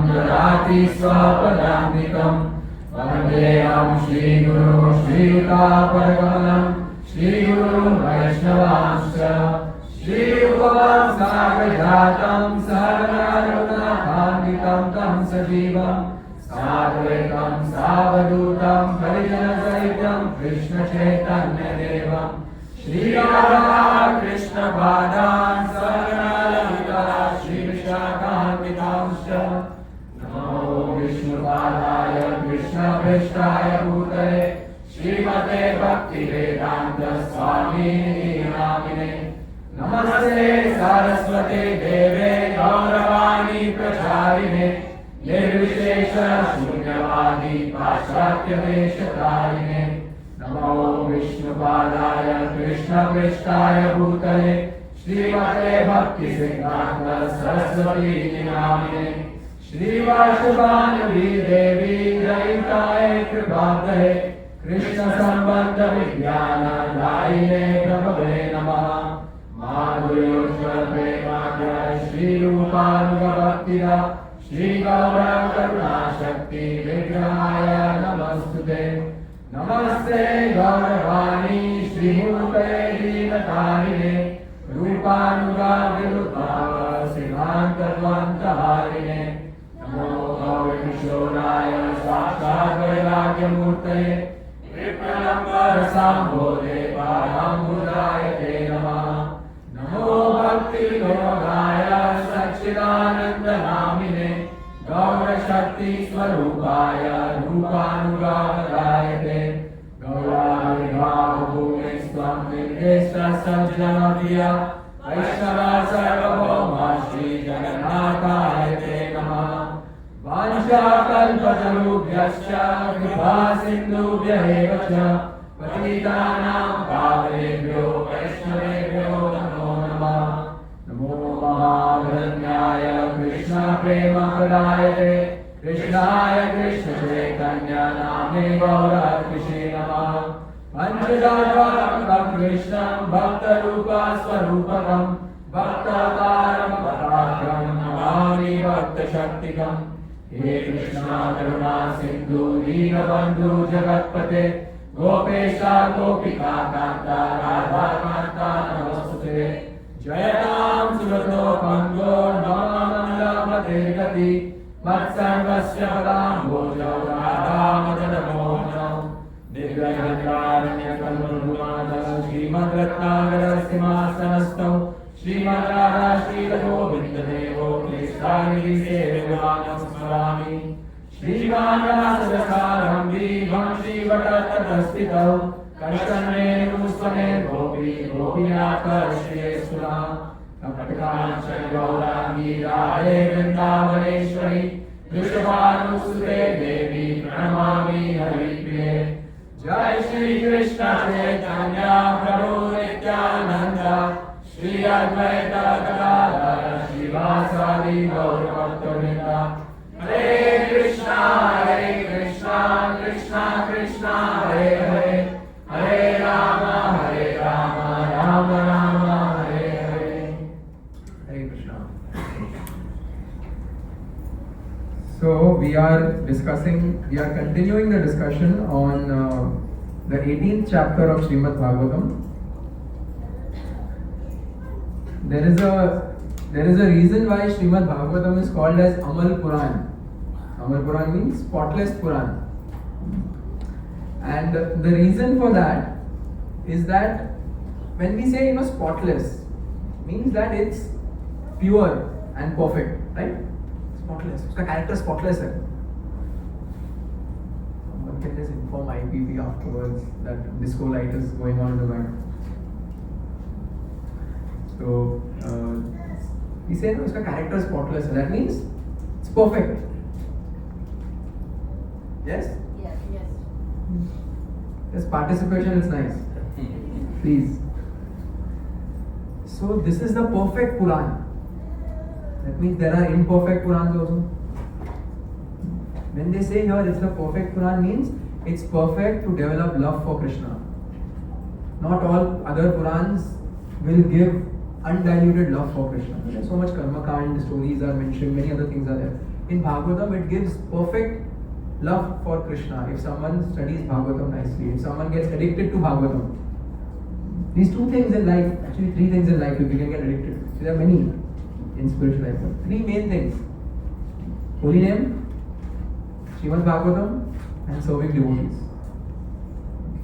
ददाति स्वपदान्तिकम् वन्देऽहं श्रीगुरुं श्रीयुतापदकमलं श्रीगुरुं वैष्णवांश्च श्रीरूपं साग्रजातं सहगणरघुनाथान्वितं तं सजीवं साद्वैतं सावधूतं परिजनसहितं कृष्णचैतन्यदेवं श्रीराधा कृष्णपादान् सहगणललिता श्रीविशाखान्वितांश्च नमो विष्णुपादाय कृष्णप्रेष्ठाय भूतले श्रीमते भक्तिवेदान्त स्वामिने नामिने नमस्ते सारस्वते देवे गौरवाणी प्रचारिणे निर्विशेष शून्यवादी पाश्चात्य वेशधारिणे नमो विष्णुपादाय कृष्णप्रेष्ठाय भूतले श्रीमते भक्तिसिद्धान्त सरस्वती नामिने श्रीवासुदेवी देवी जयिताय कृपाकरे कृष्ण संबंध विज्ञान दायिने प्रभवे नमः माधुर्योज्वल प्रेमाग्रह श्री रूपानुगभक्तिदा श्री गौर करुणा शक्ति विग्रहाय नमस्तुते नमस्ते गौरवाणी श्रीमूर्ते दीनतारिणे रूपानुगा विरुद्धाव सिद्धान्तद्वन्द्वहारिणे नमो गौरीकिशोराय साक्षात् वैराग्यमूर्तये विप्रलम्बरसाम्भोधे पादाम्बुजाय ते नमः नमो भक्तियोगाय सच्चिदानन्दनामिने गौरशक्तिस्वरूपाय रूपानुगावराय ते गौराविर्भावभूमिस्त्वं निर्देष्टसज्जनप्रिया वैष्णवा सर्वभौमा श्रीजगन्नाथाय ते नमः वाञ्छाकल्पतरुभ्यश्च कृपा सिन्धुभ्यः एव च पतितानां पावनेभ्यो वैष्णवेभ्यो नमो नमः नमो महावदन्याय कृष्णप्रेमप्रदाय ते कृष्णाय कृष्णचैतन्य नामे गौरहर्षे नमः पञ्चदात्मात्मकं कृष्णं भक्तरूपस्वरूपकं भक्तावतारं पराक्रं नमामि भक्तशक्तिकम् हे कृष्णा करुणा सिन्धु दीनबन्धु जगत्पते गोपेशा गोपिका कान्ता राधा कान्ता नमोस्तुते जयतां सुरतो पङ्गो नमामन्दमते गति मत्सर्वस्य पदाम्भोजौ राधामदनमोहनौ निर्गणकारण्यकल्पद्रुमादौ श्रीमद्रत्नाकरसिंहासनस्थौ श्रीमद्राधा श्रीरघोविन्ददेवो क्लेशानिधि सेव्यमानं स्मरामि श्रीमानसरसारं दीर्घं श्रीवटतटस्थितौ कर्षणेन्दुस्वनेर्गोपी गोपीनाथर्षये सुरा कपटकाञ्चन गौराङ्गी राधे वृन्दावनेश्वरी वृषभानुसुते देवी प्रणमामि हरिप्रिये जय श्री कृष्ण चैतन्य प्रभु नित्यानंद श्री अद्वैत गदाधर श्रीवासादि गौर भक्तवृंद हरे Krishna Krishna Krishna Hare Hare Hare Ram Ram Ram Hare Hare Hare Krishna. So we are continuing the discussion on the 18th chapter of Srimad Bhagavatam. There is a reason why Srimad Bhagavatam is called as Amal Puran. Amal Puran means spotless Puran. And the reason for that is that when we say spotless, means that it's pure and perfect, right? Spotless. उसका character spotless है. Someone can just inform IPP afterwards that disco light is going on in the back. So we say no, उसका character is spotless. That means it's perfect. Yes? Yes. Yes, participation is nice. Please. So this is the perfect Puran. That means there are imperfect Purans also. When they say here it's the perfect Puran, means it's perfect to develop love for Krishna. Not all other Purans will give undiluted love for Krishna. There's so much karma kand, stories are mentioned, many other things are there. In Bhagavatam, it gives perfect love for Krishna. If someone studies Bhagavatam nicely, if someone gets addicted to Bhagavatam, these two things in life, actually three things in life, if you can get addicted. So there are many in spiritual life. But three main things: holy name, Srimad Bhagavatam, and serving devotees.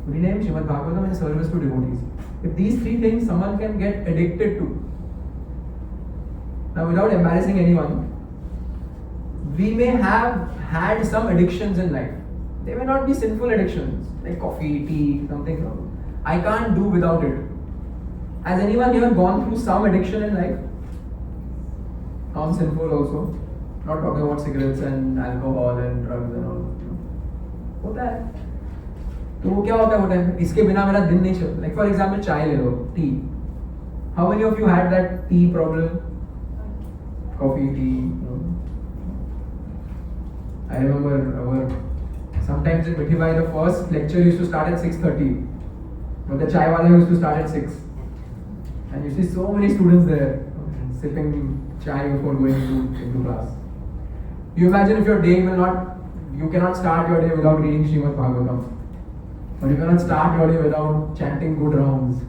Holy name, Srimad Bhagavatam, and service to devotees. If these three things someone can get addicted to, now without embarrassing anyone, we may have had some addictions in life. They may not be sinful addictions, like coffee, tea, something. I can't do without it. Has anyone here gone through some addiction in life? Non-sinful also. Not talking about cigarettes and alcohol and drugs and all. होता है. तो वो क्या होता है वो time? इसके बिना मेरा दिन नहीं चलता. Like for example, चाय ले लो, tea. How many of you had that tea problem? Coffee, tea. I remember sometimes in Mithibai the first lecture used to start at 6:30, but the chai wala used to start at 6. And you see so many students there sipping chai before going into class. You imagine if your day you cannot start your day without reading Srimad Bhagavatam, or you cannot start your day without chanting good rounds,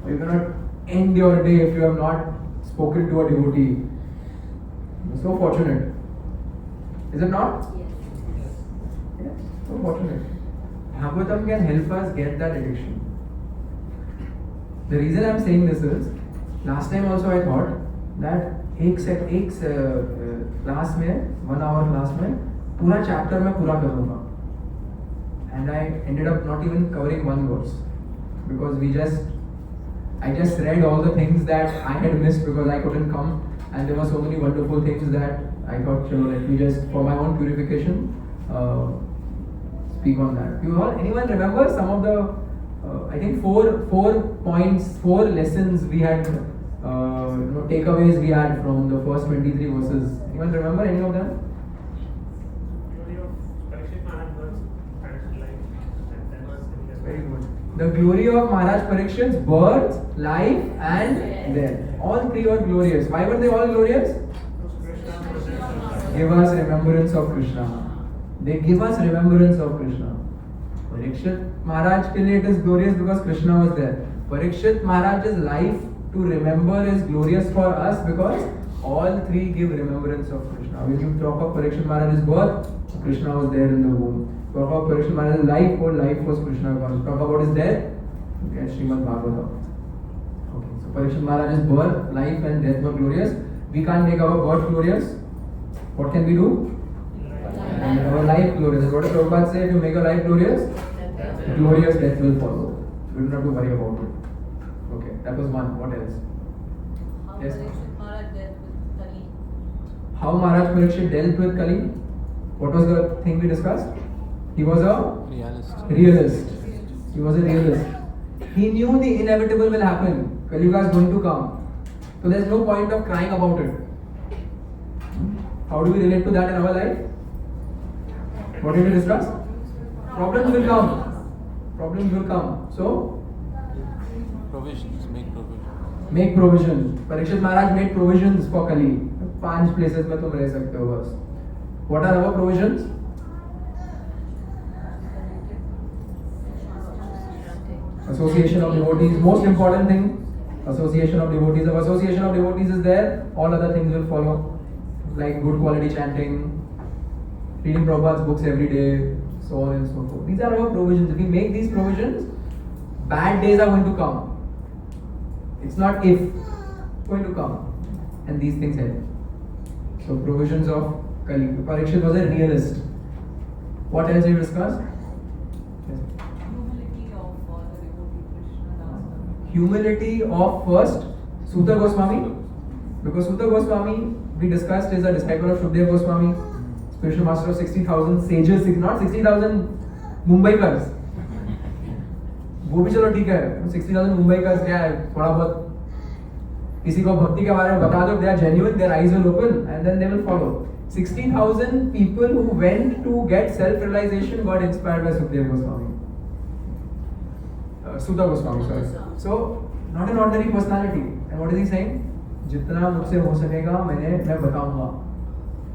or you cannot end your day if you have not spoken to a devotee. You're so fortunate. Is it not? Yes. So fortunate. Bhagavatam can help us get that addiction. The reason I'm saying this is, last time also I thought that एक class में 1 hour class में पूरा chapter मैं पूरा कर लूँगा. And I ended up not even covering one verse because I just read all the things that I had missed because I couldn't come, and there were so many wonderful things that I thought, let me just, for my own purification, speak on that. Anyone remember some of the, I think 4 points, 4 lessons we had, takeaways we had from the first 23 verses. Anyone remember any of them? Very good. The glory of Maharaj Parikshit's birth, life, and death. All 3 were glorious. Why were they all glorious? Give us remembrance of Krishna. They give us remembrance of Krishna. Parikshit Maharaj ke liye it is glorious because Krishna was there. Parikshit Maharaj's life to remember is glorious for us because all 3 give remembrance of Krishna. When you talk of Parikshit Maharaj's birth, Krishna was there in the womb. Talk about Parikshit Maharaj's life, whole life was Krishna. Talk about his death, okay, Srimad Bhagavatam. Okay, so Parikshit Maharaj's birth, life, and death were glorious. We can't make our birth glorious. What can we do? And our life glorious. What does Prabhupada say? If you make your life glorious, glorious death will follow. We do not have to worry about it. Okay, that was one. What else? How Yes. Parikshit Maharaj dealt with Kali. How Maharaj Parikshit dealt with Kali? What was the thing we discussed? He was a realist. He was a realist. He knew the inevitable will happen. Kali Yuga is going to come. So there's no point of crying about it. How do we relate to that in our life? What did we discuss? Problems will come. Problems will come. So? Provisions, make provisions. Make provisions. Parikshit Maharaj made provisions for Kali. 5 places में तुम रह सकते हो बस. What are our provisions? Association of devotees. Most important thing. Association of devotees. If association of devotees is there, all other things will follow. Like good quality chanting, reading Prabhupada's books every day, so on and so forth. These are our provisions. If we make these provisions, bad days are going to come. It's not if, it's going to come. And these things help. So provisions of Kali. Parikshit was a realist. What else we discussed? Yes. Humility of the devotee Krishna Das. Humility of first Suta Goswami, because Suta Goswami we discussed is a disciple of Shukdev Goswami, spiritual master of 60,000 sages, not 60,000 Mumbaikars. वो भी चलो ठीक है, 60,000 Mumbaikars क्या है, थोड़ा बहुत किसी को भक्ति के बारे में बता दो, they are genuine, their eyes will open and then they will follow. 60,000 people who went to get self-realization got inspired by Shukdev Goswami. Suta Goswami, sorry. So, not an ordinary personality. And what is he saying? जितना मुझसे हो सकेगा मैं बताऊंगा.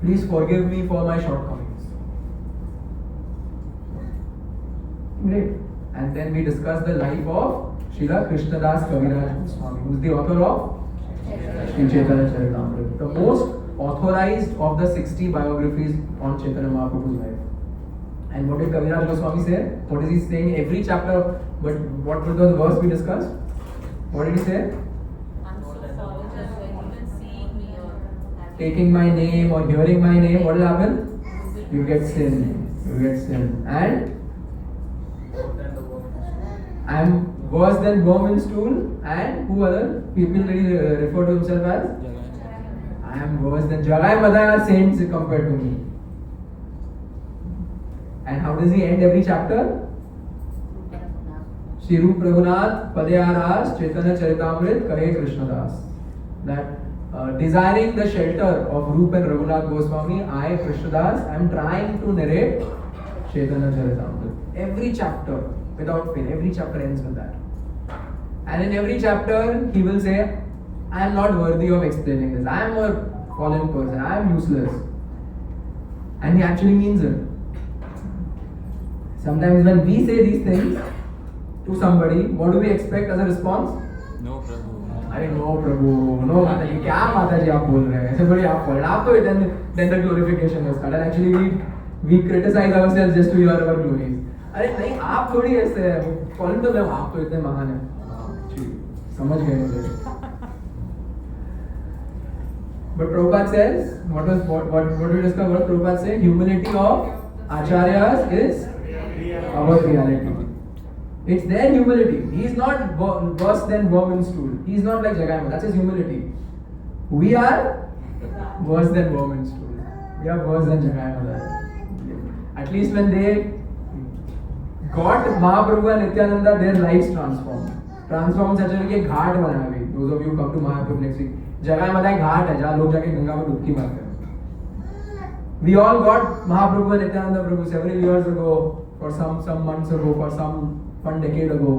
Please forgive me for my shortcomings. Great. And then we discuss the life of Srila Krishnadas Kaviraj Goswami, who is the author of Sri Chaitanya Charitamrita, the most authorized of the 60 biographies on Chaitanya Mahaprabhu's life. And what did Kaviraj Goswami say? What is he saying? Every chapter, but what was the verse we discussed? What did he say? I'm so apologize when even seeing me or Taking my name or hearing my name, what will happen? You get sin. You get sin. And I am worse than worm in stool. And who other people really refer to himself as? I am worse than Jagai Madaya saints compared to me. And how does he end every chapter? Shri Rup Raghunath Padyaras Chaitanya Charitamrit Kahe Krishnadas. That desiring the shelter of Rup and Raghunath Goswami, I, Krishnadas, am trying to narrate Chaitanya Charitamrit. Every chapter, without fail, every chapter ends with that. And in every chapter, he will say, I am not worthy of explaining this. I am a fallen person. I am useless. And he actually means it. Sometimes when we say these things to somebody, what do we expect as a response? No Prabhu. अरे no प्रभु no माता जी क्या माता जी आप बोल रहे हैं ऐसे बड़ी आप बोल रहे हैं आप तो then the glorification was started. Actually we criticize ourselves just to hear our glories. अरे नहीं आप थोड़ी ऐसे हैं कौन तो मैं आप तो इतने महान हैं समझ गए मुझे. But Prabhupada says, what we discovered, what Prabhupada said, humility of acharyas is our reality. It's their humility. He is not worse than worm in stool. He is not like Jagaima. That's his humility. We are worse than worm in stool. We are worse than Jagaima. At least when they got Mahaprabhu and Nityananda, their lives transformed. Transformed such a way कि घाट बना अभी. Those of you who come to Mayapur next week. जगह में एक घाट है जहाँ लोग जाके गंगा में डुबकी मारते हैं. We all got Mahaprabhu and Nityananda Prabhu several years ago, for some months ago, for some one decade ago.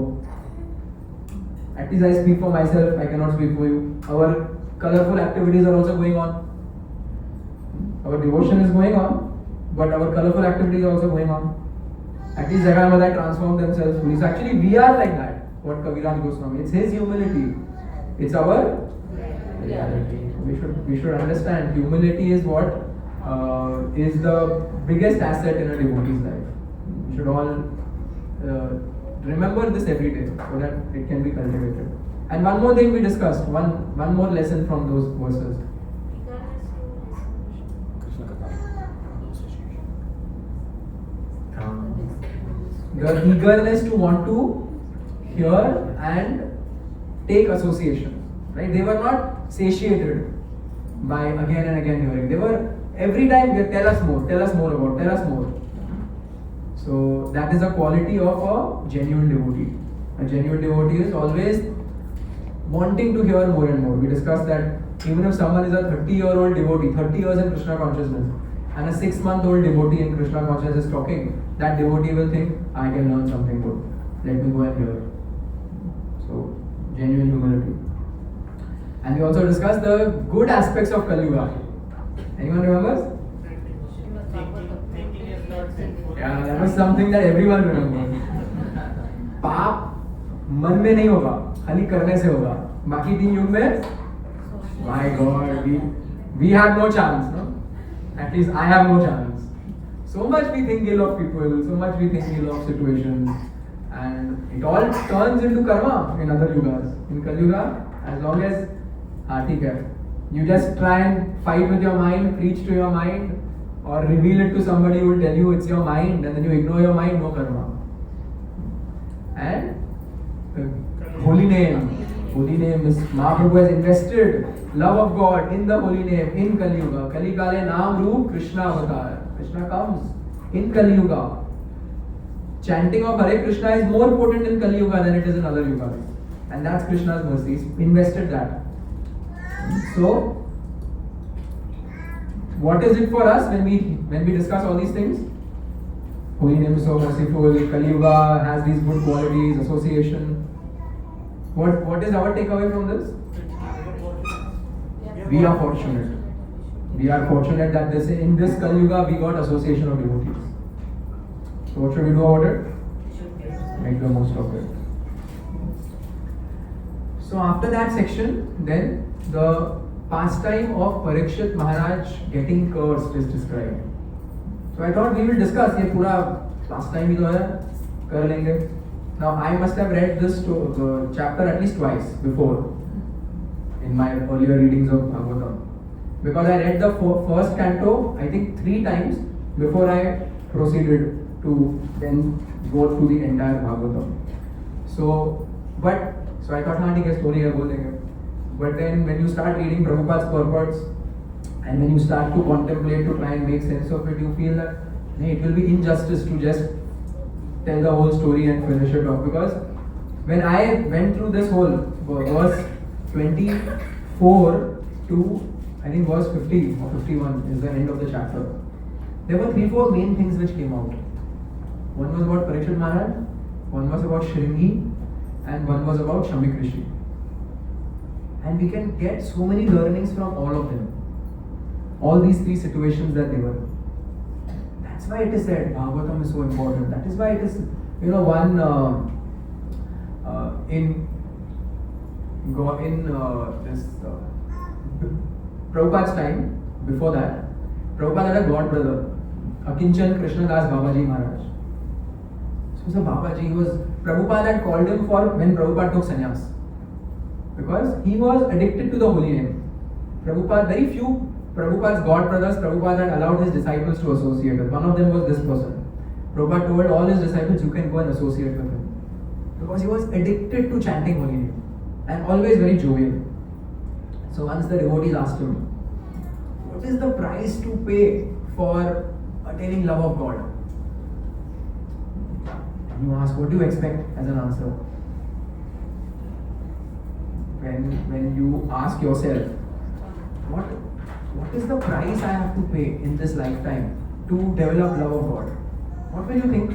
At least I speak for myself. I cannot speak for you. Our colorful activities are also going on. Our devotion is going on, but our colorful activities are also going on. At least Jagai Madai transformed themselves fully. So actually, we are like that. What Kaviraj Goswami. It's his humility. It's our reality. We should understand humility is what is the biggest asset in a devotee's life. We should all remember this every day so that it can be cultivated. And one more thing we discussed, one more lesson from those verses. The eagerness to want to hear and take association. Right? They were not satiated by again and again hearing. They were every time tell us more about, tell us more. So that is a quality of a genuine devotee. A genuine devotee is always wanting to hear more and more. We discussed that even if someone is a 30-year-old devotee, 30 years in Krishna consciousness, and a 6-month-old devotee in Krishna consciousness is talking, that devotee will think, I can learn something good. Let me go and hear. So, genuine humility. And we also discussed the good aspects of Kali Yuga. Anyone remembers? Yeah, that was something that everyone remembers. पाप मन में नहीं होगा, खाली करने से होगा. बाकी 3 युग में, my God, we have no chance, no? At least I have no chance. So much we think ill of people, so much we think ill of situations, and it all turns into karma in other yugas. In Kali Yuga, as long as ठीक है, you just try and fight with your mind, preach to your mind, or reveal it to somebody who will tell you it's your mind, and then you ignore your mind, no karma. And holy name is Mahaprabhu has invested love of God in the holy name in Kali Yuga. Kali Kale Naam Roop Krishna Avatar. Krishna comes in Kali Yuga. Chanting of Hare Krishna is more potent in Kali Yuga than it is in other yugas, and that's Krishna's mercy. He's invested that. So, what is it for us when we discuss all these things? Holy name is so merciful. Kali Yuga has these good qualities, association. What is our takeaway from this? We are fortunate. we are fortunate that in this Kali Yuga we got association of devotees. So what should we do about it? Make the most of it. So after that section, then the pastime of Parikshit Maharaj getting cursed is described. So I thought we will discuss ये पूरा pastime ही तो है, कर लेंगे. Now I must have read this chapter at least twice before in my earlier readings of Bhagavatam, because I read the first canto I think 3 times before I proceeded to then go through the entire Bhagavatam. So I thought हाँ ठीक है story है बोलेंगे. But then when you start reading Prabhupada's purports and when you start to contemplate to try and make sense of it, you feel that it will be injustice to just tell the whole story and finish it off. Because when I went through this whole verse 24 to I think verse 50 or 51 is the end of the chapter, there were 3-4 main things which came out. One was about Parikshit Maharaj, one was about Shringi, and one was about Shamik Rishi. And we can get so many learnings from all of them. All these 3 situations that they were in. That's why it is said Bhagavatam is so important. That is why it is, one in Prabhupada's time, before that, Prabhupada had a god brother, Akinchan Krishnadas Babaji Maharaj. So Babaji Prabhupada had called him for when Prabhupada took sannyas, because he was addicted to the holy name. Very few Prabhupada's god brothers, Prabhupada had allowed his disciples to associate with. One of them was this person. Prabhupada told all his disciples, you can go and associate with him, because he was addicted to chanting holy name and always very jovial. So once the devotees asked him, what is the price to pay for attaining love of God? And you ask, what do you expect as an answer? When you ask yourself, what is the price I have to pay in this lifetime to develop love of God? What will you think?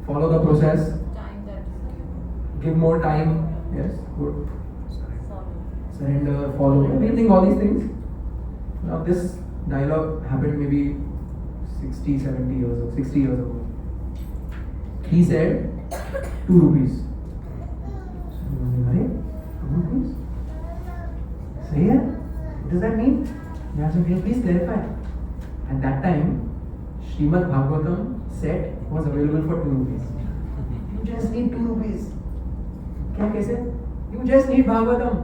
Follow the process. Time that is Give more time. Yes, good. Surrender, follow. Do you think all these things? Now this dialogue happened maybe 60 years ago. He said 2 rupees. Hey, 2 rupees? Say yeah? What does that mean? They asked him, please clarify. At that time, Srimad Bhagavatam set was available for 2 rupees. You just need 2 rupees. क्या कैसे? You just need Bhagavatam.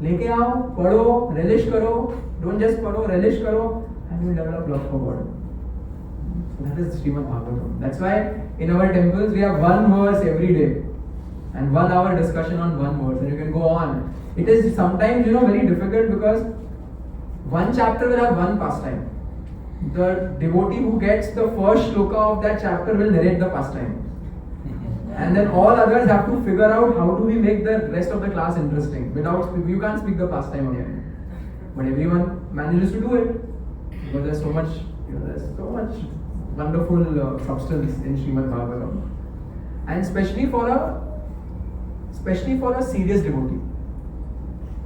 लेके आओ, पढ़ो, relish करो. Don't just पढ़ो, relish करो, and you will develop love for God. That is Srimad Bhagavatam. That's why in our temples we have 1 verse every day and 1 hour discussion on 1 verse, and you can go on. It is sometimes very difficult because 1 chapter will have 1 pastime. The devotee who gets the first shloka of that chapter will narrate the pastime. And then all others have to figure out how do we make the rest of the class interesting. You can't speak the pastime again. But everyone manages to do it because there's so much wonderful substance in Srimad Bhagavatam. And especially for a serious devotee.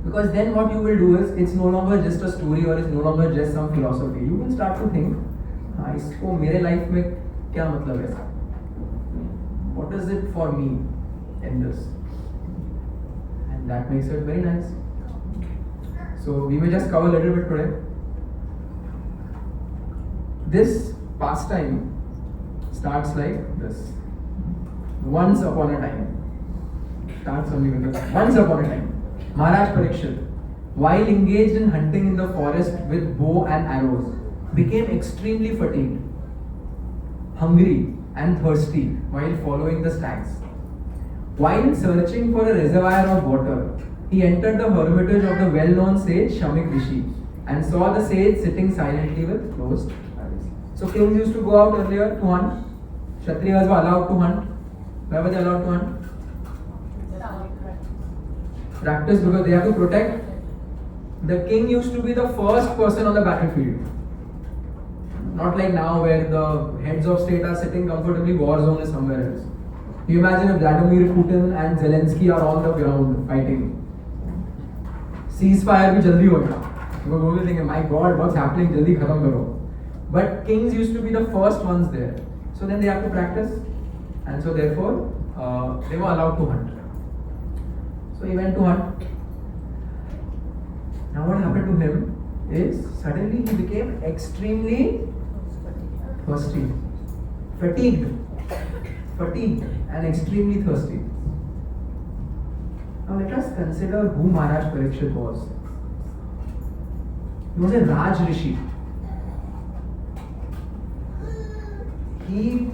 Because then what you will do is, it's no longer just a story or it's no longer just some philosophy. You will start to think, इसको मेरे life में क्या मतलब है? What is it for me in this? And that makes it very nice. So we may just cover a little bit today. This pastime starts like this. Once upon a time. Starts only with this. Once upon a time. Maharaj Parikshit, while engaged in hunting in the forest with bow and arrows, became extremely fatigued, hungry and thirsty while following the stags. While searching for a reservoir of water, he entered the hermitage of the well-known sage Shamik Rishi and saw the sage sitting silently with closed eyes. So kings used to go out earlier to hunt. Kshatriyas were allowed to hunt. Why were they allowed to hunt? Practice, because they have to protect. The king used to be the first person on the battlefield. Not like now where the heads of state are sitting comfortably, war zone is somewhere else. You imagine if Vladimir Putin and Zelensky are on the ground fighting. ceasefire भी जल्दी होगा. Because वो भी thinking, my God, what's happening? जल्दी खत्म करो. But kings used to be the first ones there. So then they have to practice, and so therefore they were allowed to hunt. So he went to hunt. Now what happened to him is suddenly he became extremely thirsty, fatigued and extremely thirsty. Now let us consider who Maharaj Parikshit was. He was a Raj Rishi. He,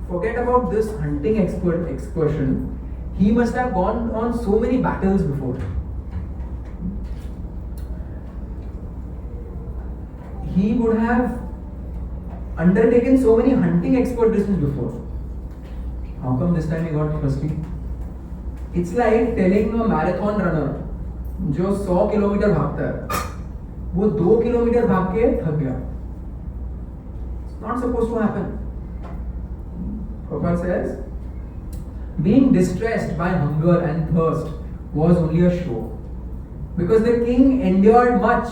forget about this hunting excursion, he must have gone on so many battles before. He would have undertaken so many hunting expeditions before. How come this time he got thirsty? It's like telling a marathon runner जो 100 kilometre भागता है, वो 2 kilometre भाग के थक गया. It's not supposed to happen. Prabhupada says, being distressed by hunger and thirst was only a show, because the king endured much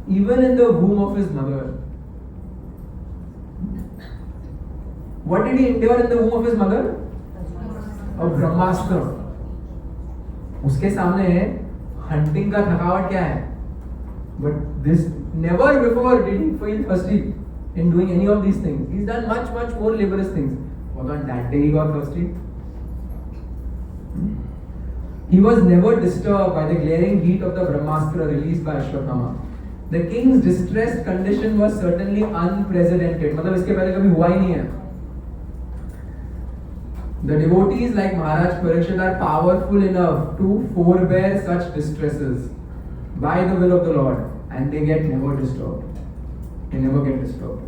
even in the womb of his mother. What did he endure in the womb of his mother? A ब्रह्मास्त्र. उसके सामने hunting का थकावट क्या है? But this, never before did he feel thirsty in doing any of these things. He's done much more laborious things. But on that day he got thirsty. He was never disturbed by the glaring heat of the Brahmastra released by Ashwatthama. The king's distressed condition was certainly unprecedented. मतलब इसके पहले कभी हुआ ही नहीं है. The devotees like Maharaj Parikshit are powerful enough to forbear such distresses by the will of the Lord, and they get never disturbed. They never get disturbed.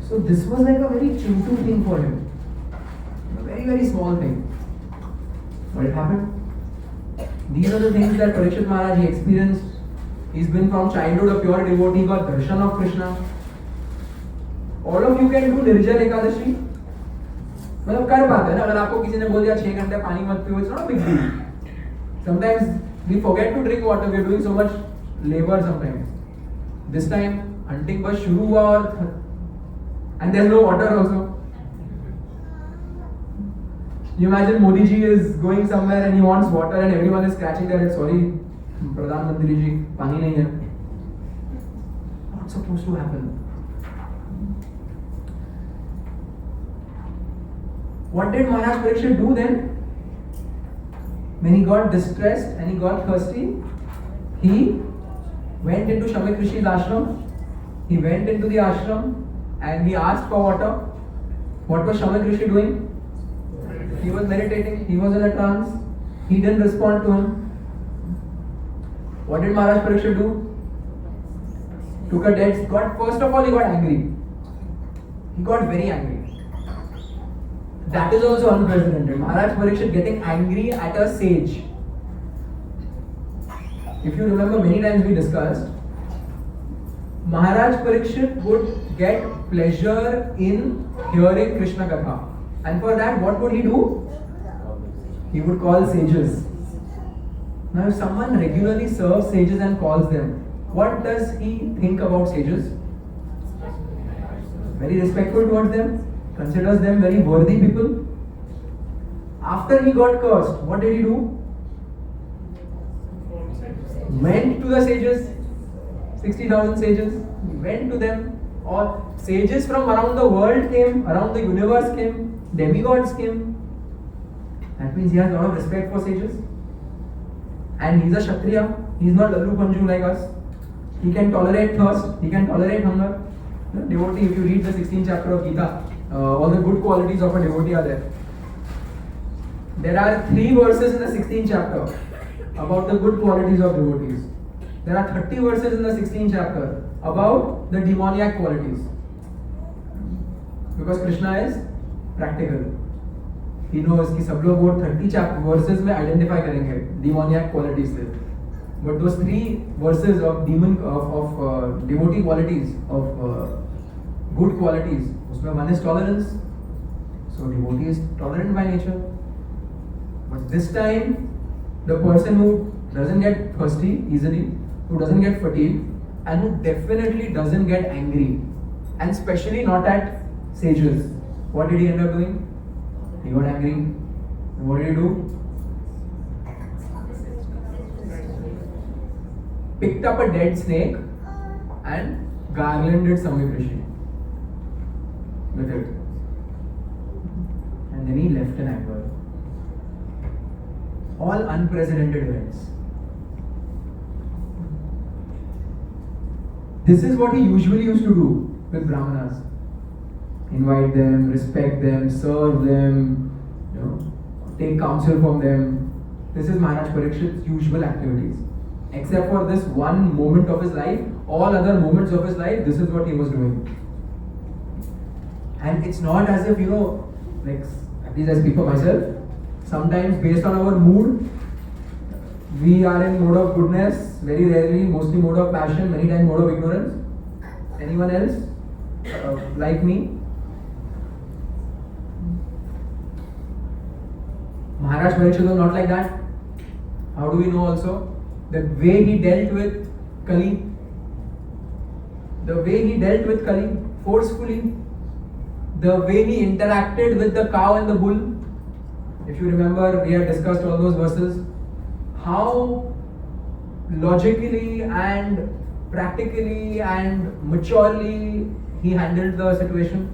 So this was like a very chintu thing for him. A very small thing. What happened? These are the things that Parikshit Maharaj he experienced. He's been from childhood a pure devotee, he got darshan of Krishna. All of you can do Nirjala Ekadashi. मतलब कर पाते हैं ना. अगर आपको किसी ने बोल दिया 6 घंटे पानी मत पियो, it's not a big deal. Sometimes we forget to drink water. We are doing so much labor sometimes. This time hunting बस शुरू हुआ और and there's no water also. You imagine Modi ji is going somewhere and he wants water and everyone is scratching their head. Sorry, Pradhan Mantri ji, पानी नहीं है. Not supposed to happen. What did Maharaj Parikshit do then? When he got distressed and he got thirsty, he went into Shamik Rishi's ashram. He went into the ashram and he asked for water. What was Shamik Rishi doing? He was meditating. He was in a trance. He didn't respond to him. What did Maharaj Parikshit do? Took a dead. First of all, he got angry. He got very angry. That is also unprecedented. Maharaj Parikshit getting angry at a sage. If you remember, many times we discussed, Maharaj Parikshit would get pleasure in hearing Krishna Katha. And for that, what would he do? He would call sages. Now, if someone regularly serves sages and calls them, what does he think about sages? Very respectful towards them. Considers them very worthy people. After he got cursed, what did he do? Went to the sages, 60,000 sages. He went to them. All sages from around the world came, around the universe came, demigods came. That means he has a lot of respect for sages. And he's a Kshatriya. He's not Lallu Panju like us. He can tolerate thirst. He can tolerate hunger. Devotee, if you read the 16th chapter of Gita, all the good qualities of a devotee are there. There are 3 verses in the 16th chapter about the good qualities of devotees. There are 30 verses in the 16th chapter about the demoniac qualities. Because Krishna is practical. He knows कि सब लोग वो 30 verses में identify करेंगे demoniac qualities से. But those 3 verses of devotee qualities, of good qualities, उसमें one is tolerance. So devotee is tolerant by nature. But this time the person who doesn't get thirsty easily, who doesn't get fatigued, and who definitely doesn't get angry, and especially not at sages. What did he end up doing? He got angry. And what did he do? Picked up a dead snake and garlanded Samyak Rishi with it. And then he left in anger. All unprecedented events. This is what he usually used to do with Brahmanas. Invite them, respect them, serve them, take counsel from them. This is Maharaj Parikshit's usual activities. Except for this one moment of his life, all other moments of his life, this is what he was doing. And it's not as if, like, at least I speak for myself, sometimes based on our mood, we are in mode of goodness, very rarely, mostly mode of passion, many times mode of ignorance. Anyone else? Like me? Maharaj Parikshit was not like that. How do we know also? The way he dealt with Kali, forcefully, the way he interacted with the cow and the bull. If you remember, we had discussed all those verses. How logically and practically and maturely he handled the situation.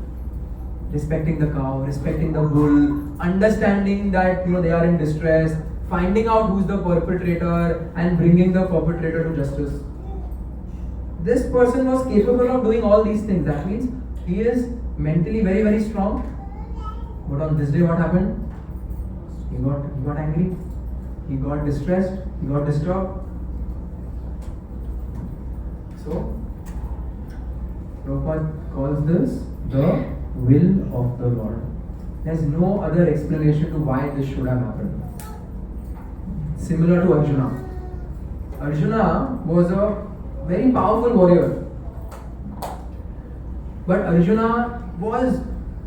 Respecting the cow, respecting the bull, understanding that they are in distress, finding out who's the perpetrator and bringing the perpetrator to justice. This person was capable of doing all these things. That means he is mentally very, very strong. But on this day, what happened? He got angry. He got distressed. He got disturbed. So, Prabhupada calls this the will of the Lord. There's no other explanation to why this should have happened. Similar to Arjuna. Arjuna was a very powerful warrior. But Arjuna was,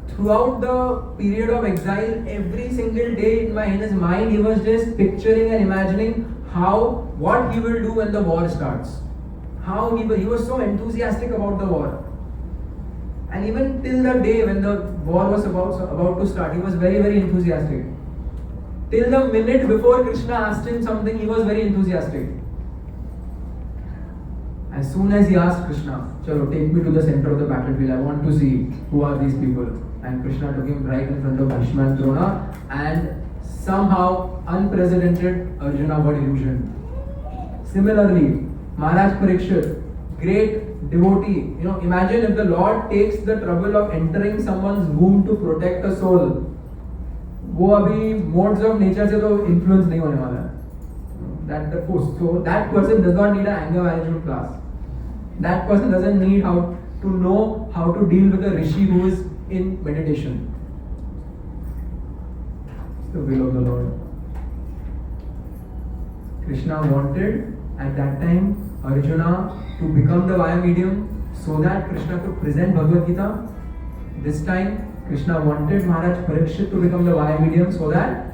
throughout the period of exile, every single day in his mind, he was just picturing and imagining what he will do when the war starts. He was so enthusiastic about the war. And even till the day when the war was about to start, he was very, very enthusiastic. Till the minute before Krishna asked him something, he was very enthusiastic. As soon as he asked Krishna, "Chalo, take me to the center of the battlefield, I want to see who are these people." And Krishna took him right in front of Bhishma and Drona, and somehow unprecedented Arjuna got illusioned. Similarly, Maharaj Parikshit, great devotee. Imagine if the Lord takes the trouble of entering someone's womb to protect a soul. वो अभी modes of nature से तो influence नहीं होने वाला है. So that person does not need an anger management class. That person doesn't need to know how to deal with a rishi who is in meditation. It's the will of the Lord. Krishna wanted at that time Arjuna to become the Vaya medium so that Krishna could present Bhagavad Gita. This time Krishna wanted Maharaj Parikshit to become the Vaya medium so that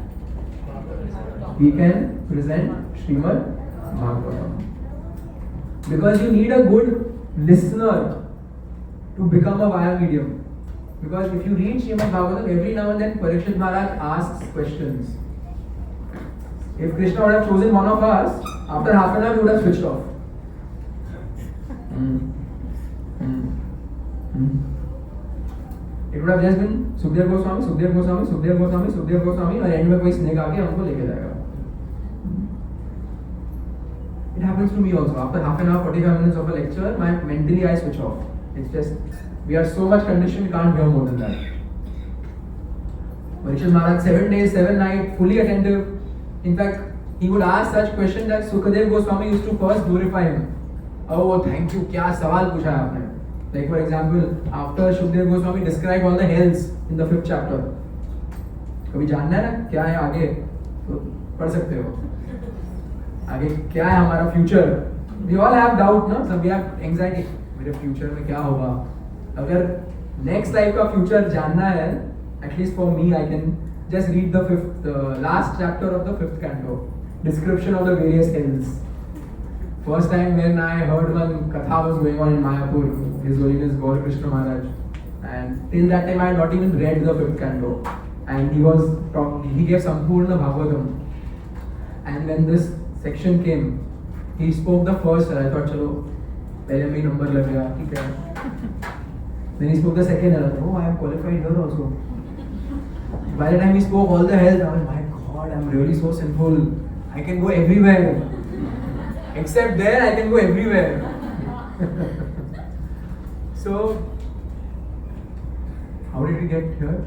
he can present Srimad Bhagavatam. Because you need a good listener to become a Vaya medium. Because if you read Srimad Bhagavatam, every now and then Parikshit Maharaj asks questions. If Krishna would have chosen one of us, after half an hour he would have switched off. It would have just been Sukdev Goswami, Sukdev Goswami, Sukdev Goswami, Sukdev Goswami, और and में कोई snake आके हमको लेके जाएगा. It happens to me also. After half an hour, 45 minutes of a lecture, mentally I switch off. It's just, we are so much conditioned, we can't hear more than that. Parikshit Maharaj, 7 days, 7 nights, fully attentive. In fact, he would ask such questions that Sukadev Goswami used to first glorify him. Oh, thank you, क्या सवाल पूछा है आपने? Like for example, after Shukdev Goswami described all the hells in the 5th chapter. कभी जानना है ना क्या है आगे तो पढ़ सकते हो. आगे क्या है हमारा future. We all have doubt ना, सब we have anxiety. मेरे फ्यूचर में क्या होगा? अगर नेक्स्ट लाइफ का फ्यूचर जानना है, at least for me, I can just read the last chapter of the 5th canto. description of the various hells. First time when I heard one katha was going on in Mayapur, His Holiness Gaur Krishna Maharaj, and till that time I had not even read the fifth canto, and he gave Sampurna Bhagavatam, and when this section came, he spoke the first, I thought chalo, pehle mein number lag gaya, theek hai. Then he spoke the second, and I thought, oh, I am qualified here also. By the time he spoke all the hells, I was, my God, I am really so sinful. I can go everywhere. Except there, I can go everywhere. So, how did we get here?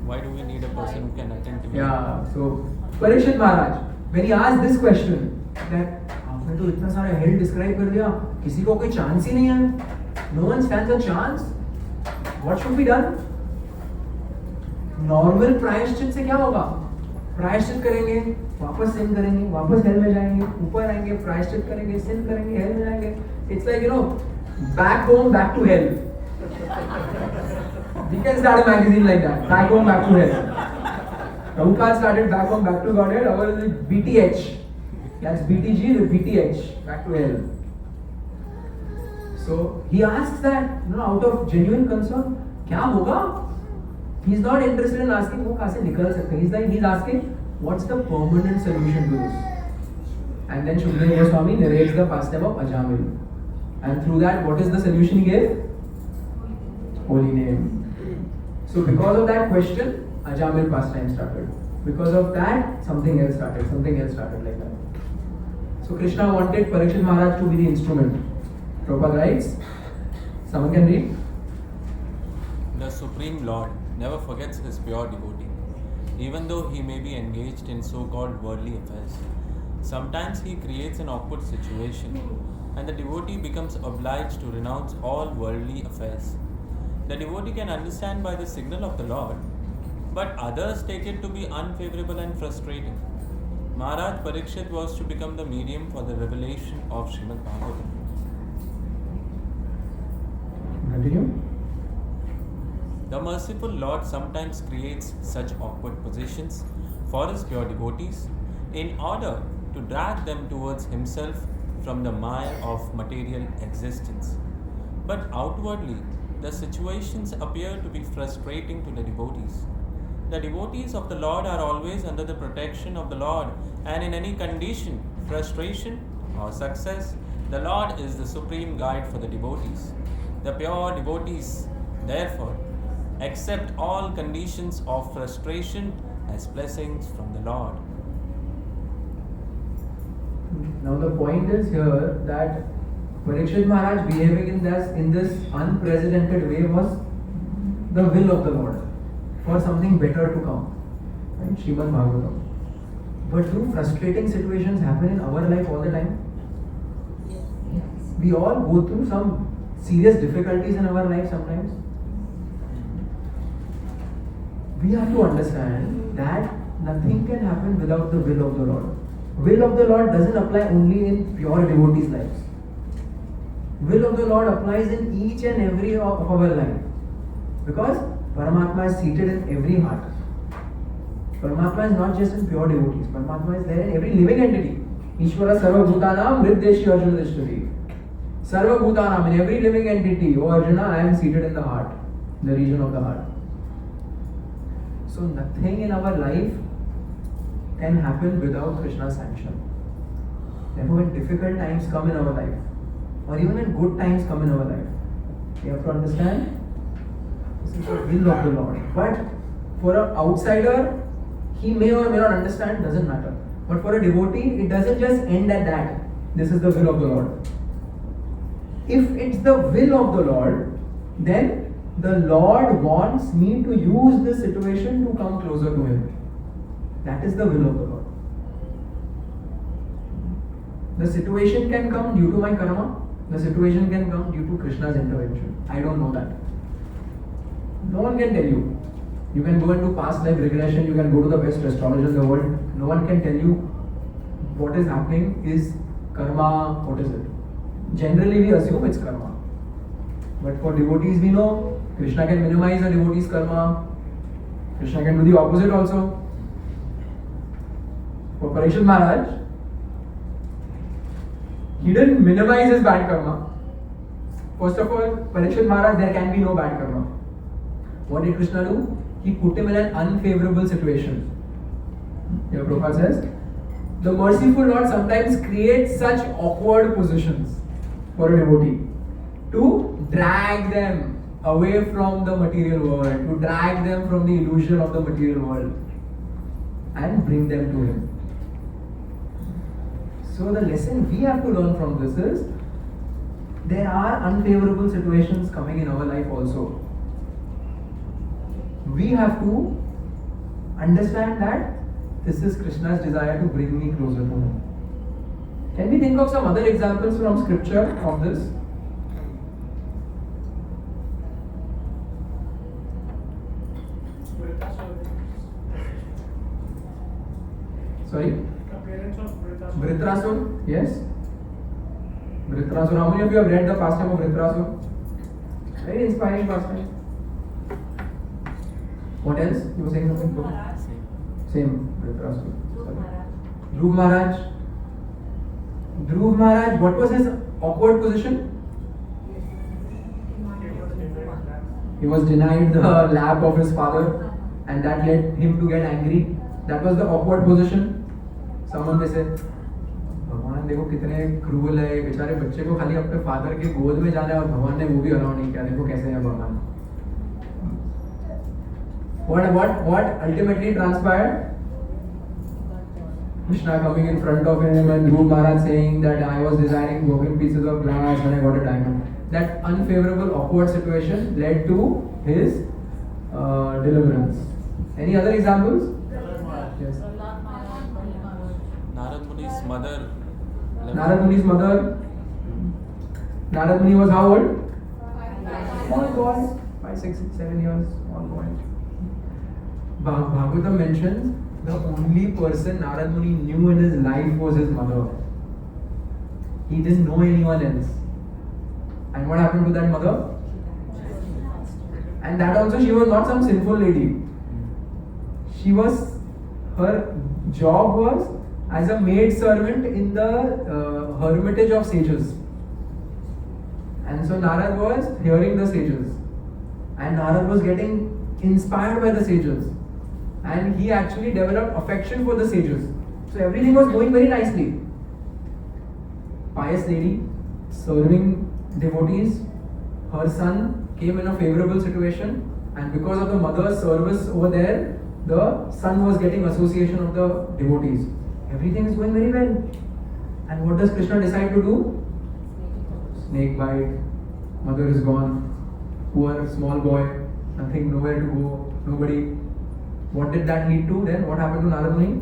Why do we need a person who can attentively? Yeah, so Parikshit Maharaj, when he asked this question, that आपने तो इतना सारा hell describe कर दिया, किसी को कोई chance ही नहीं है, no one stands a chance. What should be done? Normal प्रायश्चित से क्या होगा? प्रायश्चित करेंगे, वापस sin करेंगे, वापस hell में जाएंगे, ऊपर आएंगे, प्रायश्चित करेंगे, sin करेंगे, hell में जाएंगे. It's like, back home, back to hell. We can start a magazine like that. Back home, back to hell. Prabhupada started back home, back to Godhead. Ours is BTH. That's BTG, the BTH, back to hell. So he asks that, out of genuine concern, क्या होगा? He's not interested in asking वो कहाँ से निकल सकते. He's asking, what's the permanent solution to this? And then Shukdev Goswami narrates the pastime of Ajamil. And through that, what is the solution he gave? Holy name. So because of that question, Ajamil pastime started. Because of that, something else started like that. So Krishna wanted Parikshit Maharaj to be the instrument. Prabhupada writes, someone can read? The Supreme Lord never forgets his pure devotee, even though he may be engaged in so-called worldly affairs. Sometimes he creates an awkward situation, and the devotee becomes obliged to renounce all worldly affairs. The devotee can understand by the signal of the Lord, but others take it to be unfavorable and frustrating. Maharaj Parikshit was to become the medium for the revelation of Srimad Bhagavatam. Continue. The merciful Lord sometimes creates such awkward positions for his pure devotees in order to drag them towards himself from the mire of material existence. But outwardly, the situations appear to be frustrating to the devotees. The devotees of the Lord are always under the protection of the Lord, and in any condition, frustration or success, the Lord is the supreme guide for the devotees. The pure devotees, therefore, accept all conditions of frustration as blessings from the Lord. Now the point is here that Parikshit Maharaj behaving in this unprecedented way was the will of the Lord for something better to come. Right? Srimad Bhagavatam. But do frustrating situations happen in our life all the time? Yes. We all go through some serious difficulties in our life sometimes. We have to understand that nothing can happen without the will of the Lord. Will of the Lord doesn't apply only in pure devotees' lives. Will of the Lord applies in each and every of our life. Because Paramatma is seated in every heart. Paramatma is not just in pure devotees. Paramatma is there in every living entity. Ishvara Sarva Bhutanam Riddeshi Arjuna Dishtari. Sarva Bhutanam, in every living entity, O Arjuna, I am seated in the heart, in the region of the heart. So nothing in our life can happen without Krishna's sanction. Therefore, when difficult times come in our life, or even when good times come in our life, we have to understand this is the will of the Lord. But for an outsider, he may or may not understand, doesn't matter. But for a devotee, it doesn't just end at that. This is the will of the Lord. If it's the will of the Lord, then the Lord wants me to use this situation to come closer to Him. That is the will of the Lord. The situation can come due to my karma. The situation can come due to Krishna's intervention. I don't know that. No one can tell you. You can go into past life regression, you can go to the best astrologer in the world. No one can tell you what is happening is karma, what is it? Generally we assume it's karma. But for devotees we know Krishna can minimize a devotee's karma. Krishna can do the opposite also. For Parikshit Maharaj, he didn't minimize his bad karma. First of all, Parikshit Maharaj, there can be no bad karma. What did Krishna do? He put him in an unfavorable situation. Here Prabhupada says, the merciful Lord sometimes creates such awkward positions for a devotee to drag them away from the material world, to drag them from the illusion of the material world and bring them to Him. So the lesson we have to learn from this is, there are unfavorable situations coming in our life also. We have to understand that this is Krishna's desire to bring me closer to Him. Can we think of some other examples from scripture of this? Sorry? The parents of Vritrasura. Vritrasur? Yes. Vritrasur. How many of you have read the pastime of Vritrasur? Very inspiring pastime. What else? You were saying something? Maharaj. Same. Vritrasur. Dhruv Maharaj. Dhruv Maharaj. Dhruv Maharaj, what was his awkward position? He was denied the lap of his father, and that led him to get angry. That was the awkward position. Someone may say, भगवान देखो कितने cruel है, बेचारे बच्चे को खाली अपने father के गोद में जाना है और भगवान ने वो भी अलाउ नहीं किया, देखो कैसे है भगवान. What ultimately transpired? Krishna coming in front of him and Dhruv Maharaj saying that I was designing broken pieces of glass and I got a diamond. That unfavorable, awkward situation led to his deliverance. Any other examples? Yes. Prahlad Maharaj, Bali Maharaj. Narad Muni's mother. Narad Muni's mother. Narad Muni was how old? Small boy. 5, 6, 7 years. Small boy. Bhagavatam mentions the only person Narad Muni knew in his life was his mother. He didn't know anyone else. And what happened to that mother? And that also, she was not some sinful lady. She was, her job was as a maid servant in the hermitage of sages. And so Narad was hearing the sages. And Narad was getting inspired by the sages. And he actually developed affection for the sages. So everything was going very nicely. Pious lady, serving devotees, her son came in a favorable situation, and because of the mother's service over there, the son was getting association of the devotees. Everything is going very well. And what does Krishna decide to do? Snake bite, mother is gone, poor small boy, nothing, nowhere to go, nobody. What did that lead to then? What happened to Narad Muni?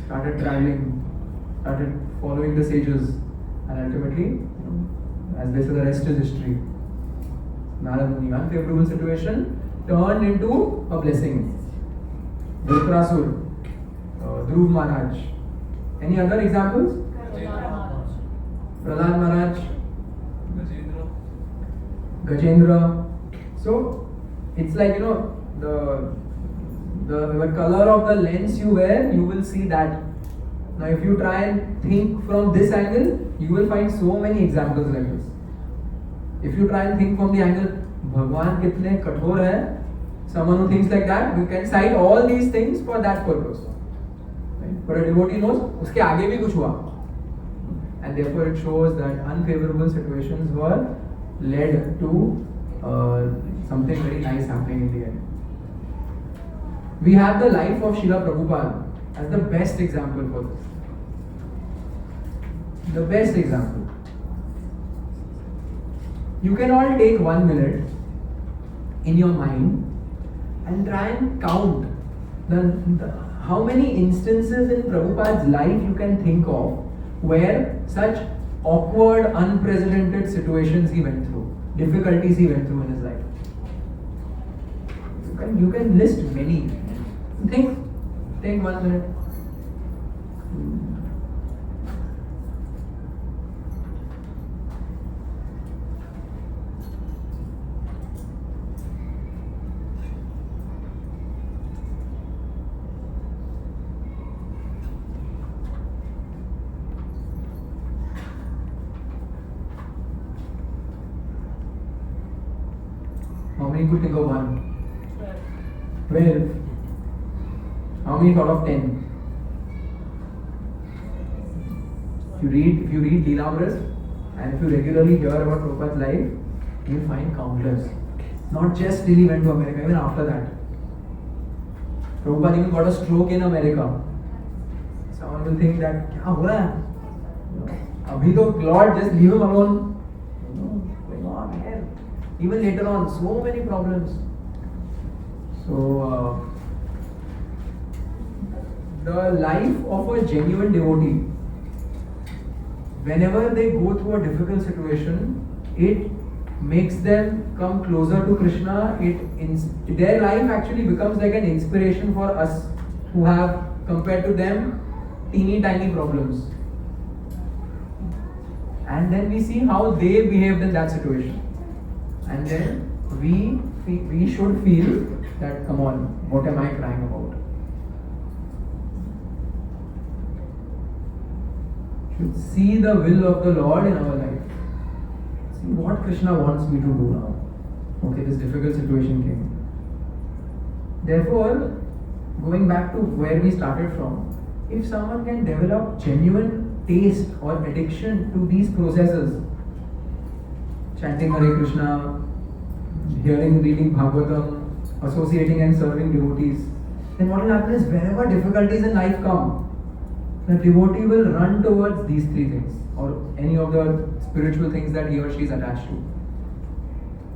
Started traveling, started following the sages, and ultimately, as they say, the rest is history. Narad Muni, unfavorable situation, turned into a blessing. Vritrasur, Dhruv Maharaj. Any other examples? Prahlad Maharaj, Gajendra. So, it's like, the color of the lens you wear, you will see that. Now if you try and think from this angle, you will find so many examples like this. If you try and think from the angle, Bhagwan kitne kathor hai, someone who thinks like that, you can cite all these things for that purpose. Right? For a devotee knows, uske aage bhi kuch hua. And therefore it shows that unfavorable situations were led to something very nice happening in the end. We have the life of Srila Prabhupada as the best example for this. The best example. You can all take 1 minute in your mind and try and count how many instances in Prabhupada's life you can think of where such awkward, unprecedented situations he went through, difficulties he went through in his life. You can list many. Think, take 1 minute. many could think of one? 12. How many thought of 10? If you read Leelamrit and if you regularly hear about Prabhupada's life, you will find countless. Not just till he went to America, even after that. Prabhupada even got a stroke in America. Someone will think that, क्या हुआ है? अभी तो Lord, just leave him alone. Going on here. Even later on, so many problems. So, the life of a genuine devotee, whenever they go through a difficult situation, it makes them come closer to Krishna. Their life actually becomes like an inspiration for us who have, compared to them, teeny tiny problems. And then we see how they behaved in that situation. And then we should feel that, come on, what am I crying about? Should see the will of the Lord in our life. See what Krishna wants me to do now. Okay, this difficult situation came. Therefore, going back to where we started from, if someone can develop genuine taste or addiction to these processes, chanting Hare Krishna, hearing, reading Bhagavatam, associating and serving devotees, then what will happen is wherever difficulties in life come, the devotee will run towards these three things or any of the spiritual things that he or she is attached to.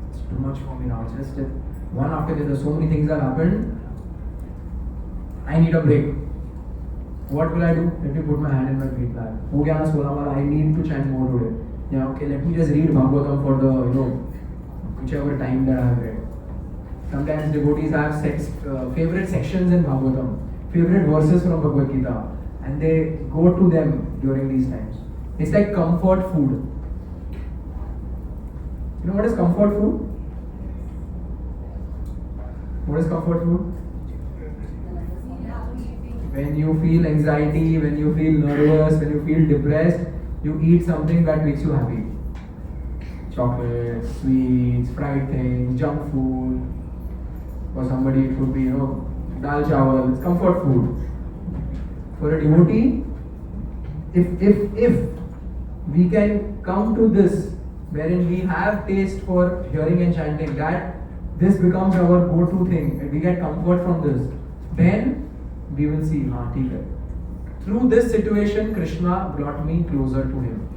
It's too much for me now. It's just one after the other. So many things have happened. I need a break. What will I do? Let me put my hand in my feet bag. हो गया ना 16 बार. I need to chant more today. Yeah, okay. Let me just read Bhagavatam for the whichever time that I have read. Sometimes devotees have favorite sections in Bhagavatam, favorite verses from Bhagavad Gita, and they go to them during these times. It's like comfort food. You know what is comfort food? What is comfort food? When you feel anxiety, when you feel nervous, when you feel depressed, you eat something that makes you happy. Chocolates, sweets, fried things, junk food. For somebody it could be, dal chawal. It's comfort food. For a devotee, if we can come to this, wherein we have taste for hearing and chanting, that this becomes our go-to thing, and we get comfort from this, then we will see, theek hai. Through this situation, Krishna brought me closer to him.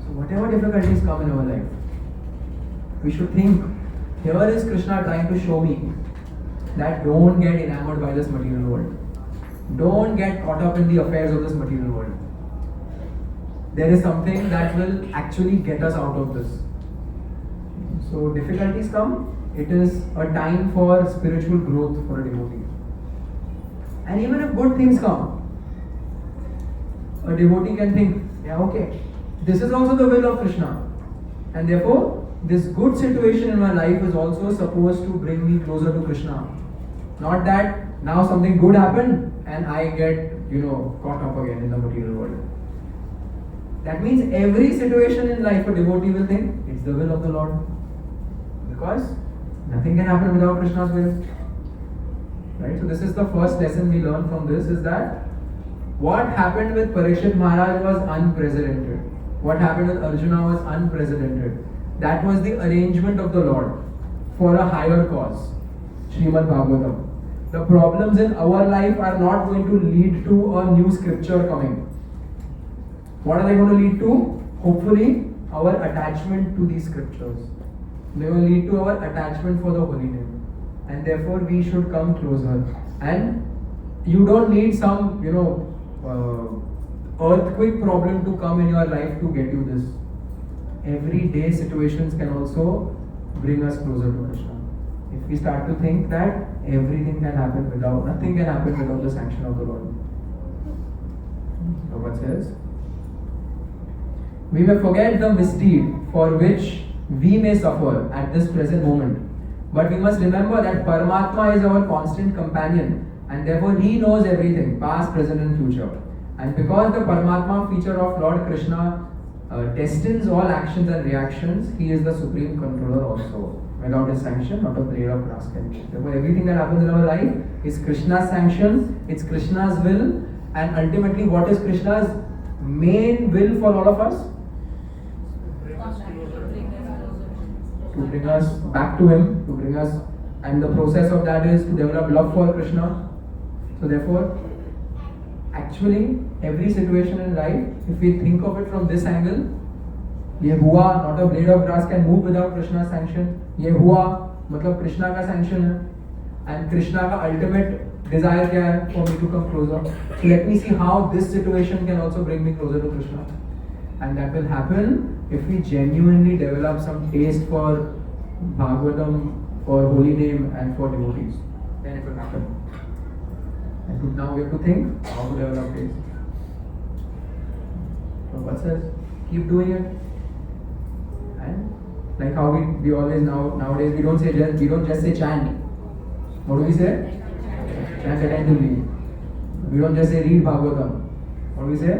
So whatever difficulties come in our life, we should think, here is Krishna trying to show me that don't get enamored by this material world. Don't get caught up in the affairs of this material world. There is something that will actually get us out of this. So difficulties come, it is a time for spiritual growth for a devotee. And even if good things come, a devotee can think, okay, this is also the will of Krishna. And therefore, this good situation in my life is also supposed to bring me closer to Krishna. Not that now something good happened and I get, caught up again in the material world. That means every situation in life a devotee will think, it's the will of the Lord. Because nothing can happen without Krishna's will. Right? So this is the first lesson we learn from this, is that what happened with Parikshit Maharaj was unprecedented. What happened with Arjuna was unprecedented. That was the arrangement of the Lord for a higher cause. Srimad Bhagavatam. The problems in our life are not going to lead to a new scripture coming. What are they going to lead to? Hopefully, our attachment to these scriptures. They will lead to our attachment for the holy name. And therefore, we should come closer. And you don't need some, earthquake problem to come in your life to get you this. Everyday situations can also bring us closer to Krishna. If we start to think that everything can happen nothing can happen without the sanction of the Lord. Prabhupada says, we may forget the misdeed for which we may suffer at this present moment. But we must remember that Paramatma is our constant companion, and therefore he knows everything, past, present and future. And because the Paramatma feature of Lord Krishna destines all actions and reactions. He is the supreme controller also. Without his sanction, not a blade of grass can move. Therefore, everything that happens in our life is Krishna's sanction, it's Krishna's will, and ultimately, what is Krishna's main will for all of us? To bring us back to Him, to bring us, and the process of that is to develop love for Krishna. So, therefore, actually, every situation in life, if we think of it from this angle, ये हुआ, not a blade of grass can move without Krishna's sanction. ये हुआ, मतलब कृष्णा का sanction है, and Krishna का ultimate desire क्या है? For me to come closer. So let me see how this situation can also bring me closer to Krishna, and that will happen if we genuinely develop some taste for Bhagavatam, for holy name, and for devotees. Then it will happen. And now we have to think how to develop taste. Prabhupada says, keep doing it. And like how we always nowadays we don't just say chant. What do we say? Chant attentively. We don't just say read Bhagavatam. What do we say?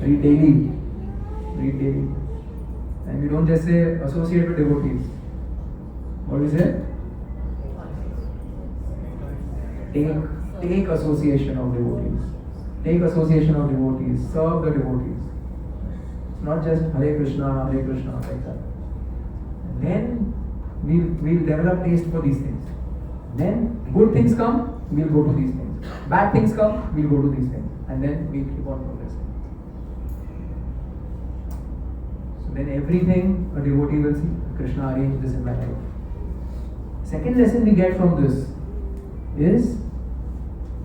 Read daily. Read daily. And we don't just say associate with devotees. What do we say? Take association of devotees. Take association of devotees. Serve the devotees. It's not just Hare Krishna like that. And then we'll develop taste for these things. Then good things come, we'll go to these things. Bad things come, we'll go to these things. And then we'll keep on progressing. So then everything a devotee will see, Krishna arranged this in my life. Second lesson we get from this is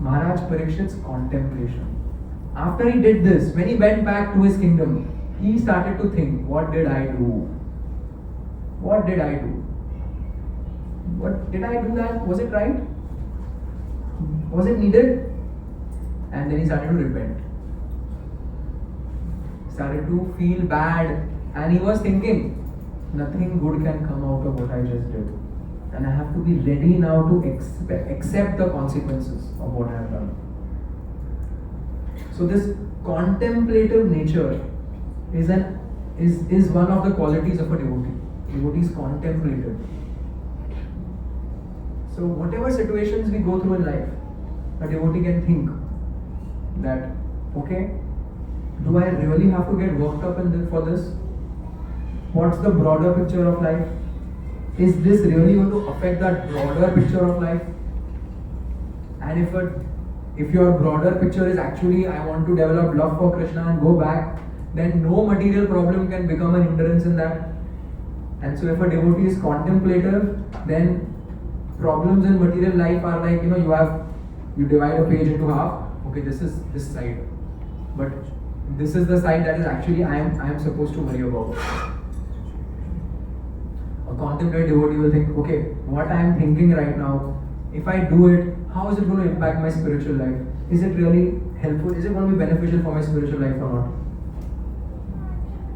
Maharaj Parikshit's contemplation. After he did this, when he went back to his kingdom, he started to think, what did I do? What did I do? What did I do that? Was it right? Was it needed? And then he started to repent. Started to feel bad, and he was thinking, nothing good can come out of what I just did. And I have to be ready now to accept the consequences of what I have done. So this contemplative nature is one of the qualities of a devotee. Devotee is contemplative. So whatever situations we go through in life, a devotee can think that, okay, do I really have to get worked up for this? What's the broader picture of life? Is this really going to affect that broader picture of life? And if your broader picture is actually, I want to develop love for Krishna and go back, then no material problem can become an hindrance in that. And so if a devotee is contemplative, then problems in material life are like, you divide a page into half. Okay, this is this side. But this is the side that is actually I am supposed to worry about. A contemplative devotee will think, okay, what I am thinking right now, if I do it, how is it going to impact my spiritual life? Is it really helpful? Is it going to be beneficial for my spiritual life or not?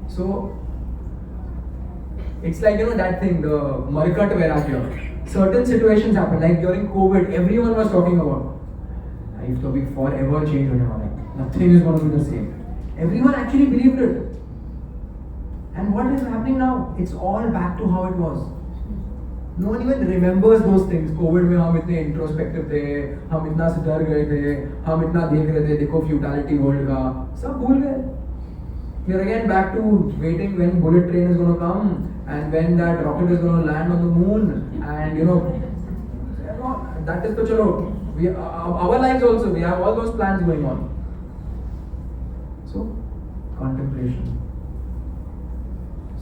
So, it's like, that thing, the Marikat Vairagya. Certain situations happen, like during COVID, everyone was talking about, life to be forever changed hone wala hai. Nothing is going to be the same. Everyone actually believed it. And what is happening now? It's all back to how it was. No one even remembers those things. COVID में हम इतने introspective थे, हम इतना से डर गए थे, हम इतना देख रहे थे, देखो futility world का, सब भूल गए. We are again back to waiting when bullet train is going to come and when that rocket is going to land on the moon, and that is the chalo. Our lives also, we have all those plans going on. So, contemplation.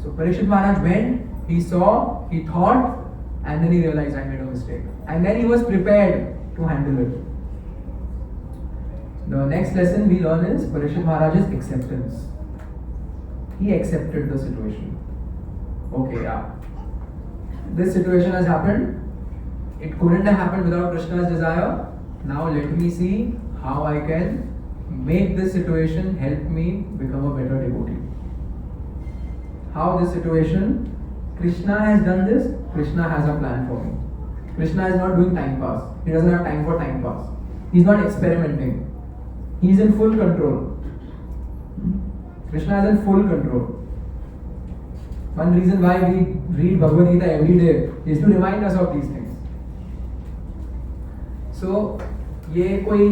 So Parikshit Maharaj went, he saw, he thought, and then he realized I made a mistake. And then he was prepared to handle it. The next lesson we learn is Parikshit Maharaj's acceptance. He accepted the situation. Okay, yeah. This situation has happened. It couldn't have happened without Krishna's desire. Now let me see how I can make this situation help me become a better devotee. How this situation, Krishna has done this, Krishna has a plan for me. Krishna is not doing time pass. He doesn't have time for time pass. He's not experimenting. He's in full control. Krishna is in full control. One reason why we read Bhagavad Gita every day is to remind us of these things. So ये कोई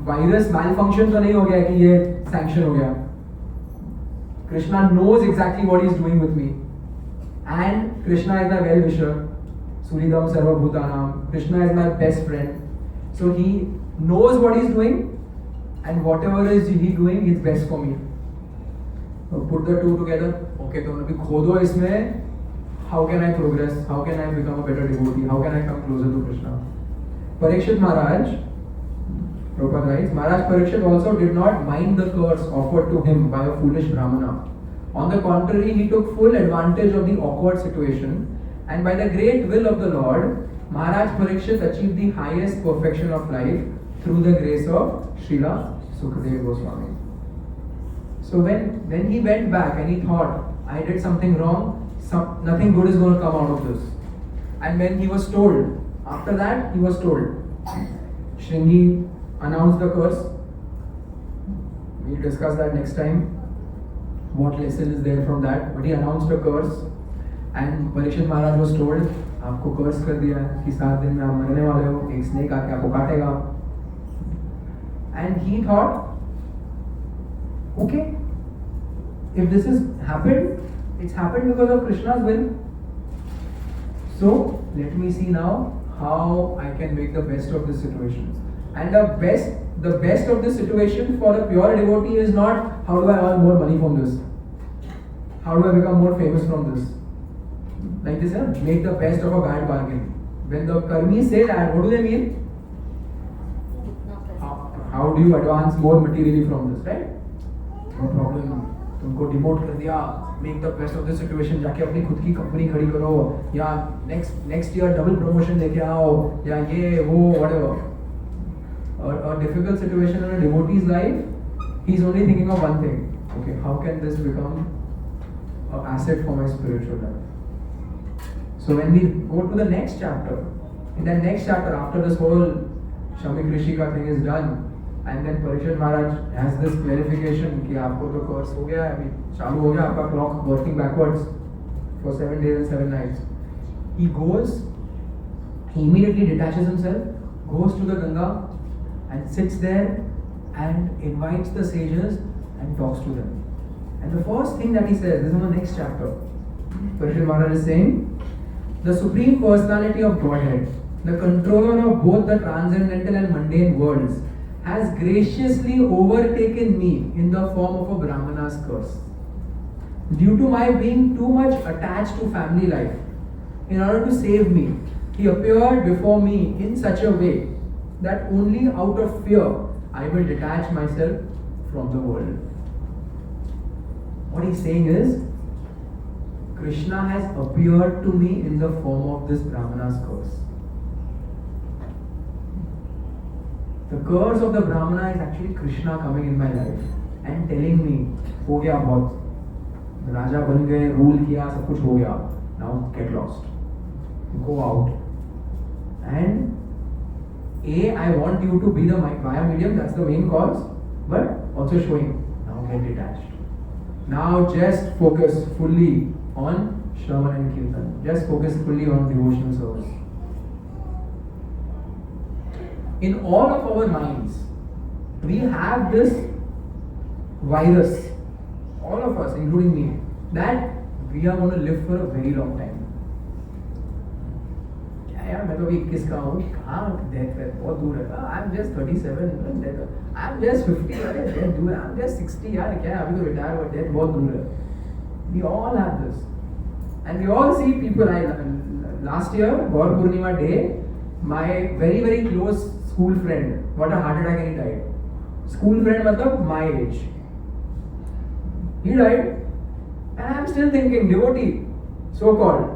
virus malfunction तो नहीं हो गया कि ये sanction हो गया. Krishna knows exactly what he is doing with me, and Krishna is my well-wisher. Suridam Sarva Bhutanam. Krishna is my best friend. So he knows what he is doing, and whatever is he doing is best for me. So put the two together. Okay, तो अभी खोदो इसमें. How can I progress? How can I become a better devotee? How can I come closer to Krishna? Parikshit Maharaj, Prabhupada writes, Maharaj Parikshit also did not mind the curse offered to him by a foolish Brahmana. On the contrary, he took full advantage of the awkward situation, and by the great will of the Lord, Maharaj Parikshit achieved the highest perfection of life through the grace of Srila Sukadeva Goswami. So when he went back and he thought, I did something wrong, nothing good is going to come out of this. And when he was told, after that he was told, Shringi announced the curse. We'll discuss that next time. What lesson is there from that? But he announced a curse, and Parikshit Maharaj was told, आपको कर्स कर दिया है कि 7 दिन में आप मरने वाले हो, एक स्नेक आके आपको काटेगा. And he thought, okay, if this has happened, it's happened because of Krishna's will. So let me see now how I can make the best of this situation. And the best of this situation for a pure devotee is not how do I earn more money from this, how do I become more famous from this. Like this, make the best of a bad bargain. When the karmis say that, what do they mean? How do you advance more materially from this, right? No problem. तुमको demote कर दिया, make the best of the situation, जाके अपनी खुद की company खड़ी करो, या नेक्स्ट ईयर डबल प्रमोशन लेके आओ, या ये वो whatever. A difficult situation in a devotee's life, he is only thinking of one thing. Okay, how can this become an asset for my spiritual life? So when we go to the next chapter, in the next chapter, after this whole Shamik Rishika thing is done, and then Parikshit Maharaj has this clarification कि आपको तो कर्स हो गया है, अभी चालू हो गया आपका clock working backwards for 7 days and 7 nights. He goes, he immediately detaches himself, goes to the Ganga, and sits there and invites the sages and talks to them. And the first thing that he says, this is in the next chapter, Parikshit Maharaj is saying, the Supreme Personality of Godhead, the controller of both the transcendental and mundane worlds, has graciously overtaken me in the form of a Brahmana's curse. Due to my being too much attached to family life, in order to save me, he appeared before me in such a way that only out of fear I will detach myself from the world. What he's saying is, Krishna has appeared to me in the form of this Brahmana's curse. The curse of the Brahmana is actually Krishna coming in my life and telling me, हो गया बहुत, राजा बन गए, rule किया, सब कुछ हो गया, now get lost, go out. And I want you to be the Maya medium, that's the main cause, but also showing, now get detached. Now just focus fully on Shravan and Kirtan, just focus fully on devotional service. In all of our minds, we have this virus, all of us, including me, that we are going to live for a very long time. यार मैं तो अभी 21 का हूँ, कहाँ death है, बहुत दूर है. I'm just 37, I'm just 50, अरे डेथ दूर है, I'm just 60 यार, क्या है, अभी तो रिटायर हुआ, डेथ बहुत दूर है. We all have this, and we all see people. Last year, Gaur Purnima day, my very very close school friend got a heart attack and he died. School friend matlab my age. He died, and I'm still thinking, devotee, so called,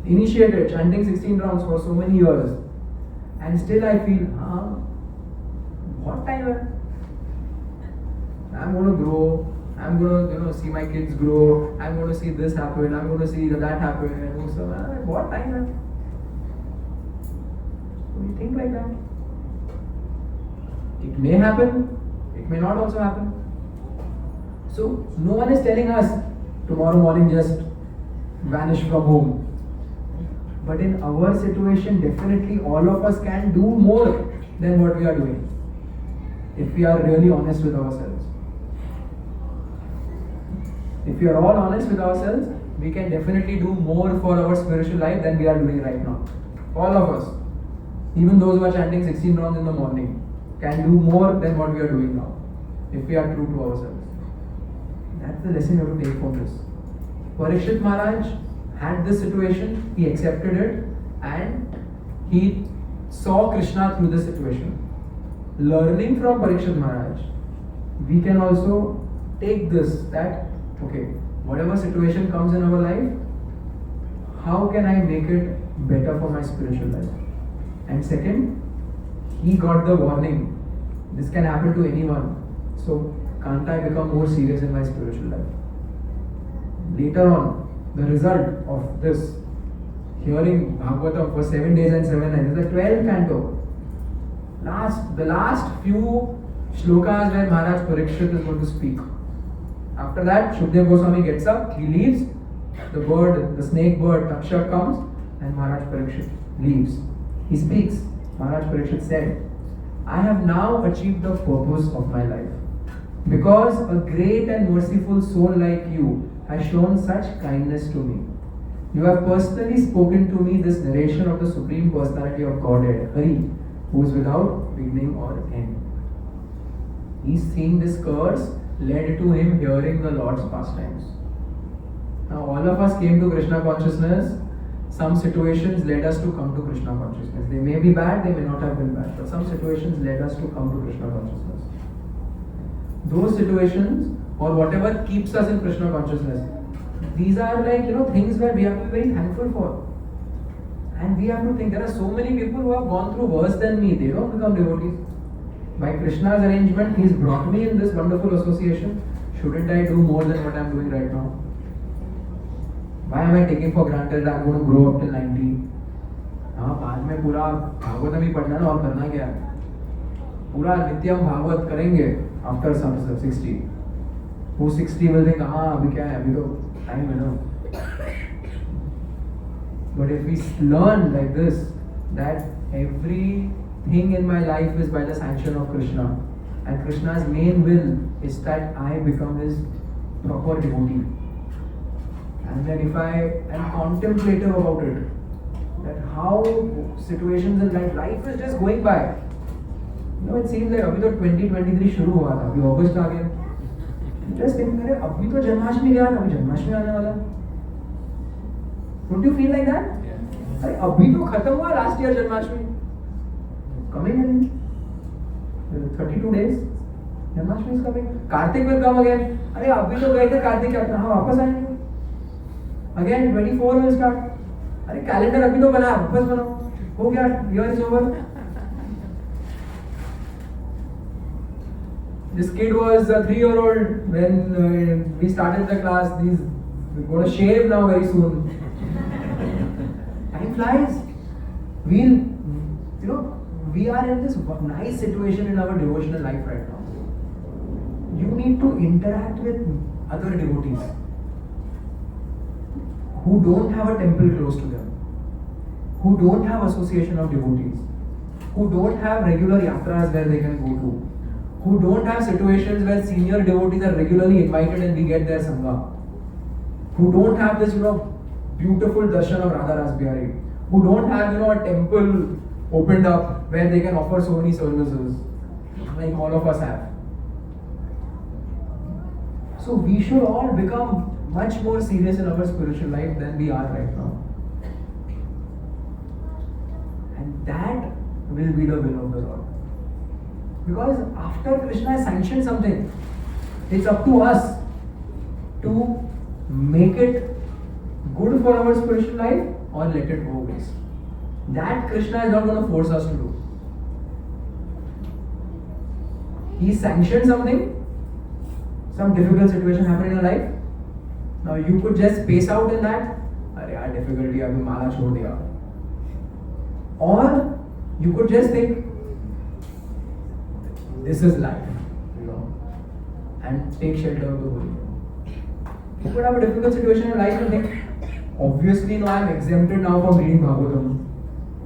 initiated, chanting 16 rounds for so many years, and still I feel, what time? I'm going to grow, I'm going to see my kids grow, I'm going to see this happen, I'm going to see that happen, and so what time? So we think like that. It may happen, it may not also happen. So no one is telling us tomorrow morning just vanish from home. But in our situation, definitely all of us can do more than what we are doing, if we are really honest with ourselves. If we are all honest with ourselves, we can definitely do more for our spiritual life than we are doing right now. All of us, even those who are chanting 16 rounds in the morning, can do more than what we are doing now, if we are true to ourselves. That's the lesson you have to take from this. Parikshit Maharaj had this situation, he accepted it, and he saw Krishna through this situation. Learning from Parikshit Maharaj, we can also take this, that okay, whatever situation comes in our life, how can I make it better for my spiritual life? And second, he got the warning, this can happen to anyone, so can't I become more serious in my spiritual life? Later on, the result of this hearing Bhagavatam for 7 days and 7 nights is the 12th canto. The last few shlokas where Maharaj Parikshit is going to speak. After that, Shukdev Goswami gets up, he leaves, the snake bird Takshak comes, and Maharaj Parikshit leaves. He speaks. Maharaj Parikshit said, I have now achieved the purpose of my life, because a great and merciful soul like you has shown such kindness to me. You have personally spoken to me this narration of the Supreme Personality of Godhead, Hari, who is without beginning or end. He's seeing this curse led to him hearing the Lord's pastimes. Now all of us came to Krishna consciousness. Some situations led us to come to Krishna consciousness. They may be bad, they may not have been bad, but some situations led us to come to Krishna consciousness. Those situations, or whatever keeps us in Krishna consciousness, these are like, things where we have to be very thankful for. And we have to think, there are so many people who have gone through worse than me, they don't become devotees. By Krishna's arrangement, he's brought me in this wonderful association. Shouldn't I do more than what I'm doing right now? Why am I taking for granted that I'm going to grow up till 90? बाद में पूरा भागवतम ही पढ़ना ना और करना क्या है? पूरा नित्यम भागवत करेंगे after some 60. Who 60 will think, अभी क्या है? अभी तो time है ना. But if we learn like this, that everything in my life is by the sanction of Krishna, and Krishna's main will is that I become his proper devotee. And then if I am contemplative about it, that how situations in life is just going by. It seems like अभी तो 2023 शुरू हुआ था, अभी अगस्त आ गया. Just think, अभी तो जन्माष्टमी गया था, अभी जन्माष्टमी आने वाला. Don't you feel like that? अरे अभी तो खत्म हुआ last year Janmashtami. Coming in 32 days, Janmashtami is coming. Kartik will come again. अरे अभी तो गए थे कार्तिक क्या हाँ वापस आएंगे. Again 24 will start. अरे कैलेंडर अभी तो बना वापस बनाओ. हो गया, year is over. This kid was a 3-year-old when we started the class. We're going to shave now very soon. Time flies. We are in this nice situation in our devotional life right now. You need to interact with other devotees who don't have a temple close to them, who don't have association of devotees, who don't have regular yatras where they can go to, who don't have situations where senior devotees are regularly invited and we get their sangha, who don't have this beautiful darshan of Radha Ras Bihari, who don't have a temple opened up where they can offer so many services like all of us have. So we should all become much more serious in our spiritual life than we are right now. And that will be the will of the Lord. Because after Krishna has sanctioned something, it's up to us to make it good for our spiritual life or let it go waste. That Krishna is not going to force us to do. He sanctioned something, some difficult situation happened in your life. Now you could just space out in that. अरे यार difficulty अभी माला छोड़ दिया. Or you could just think, this is life, and take shelter of the Holy. You could have a difficult situation in life and think, obviously, no, I am exempted now from reading Bhagavatam.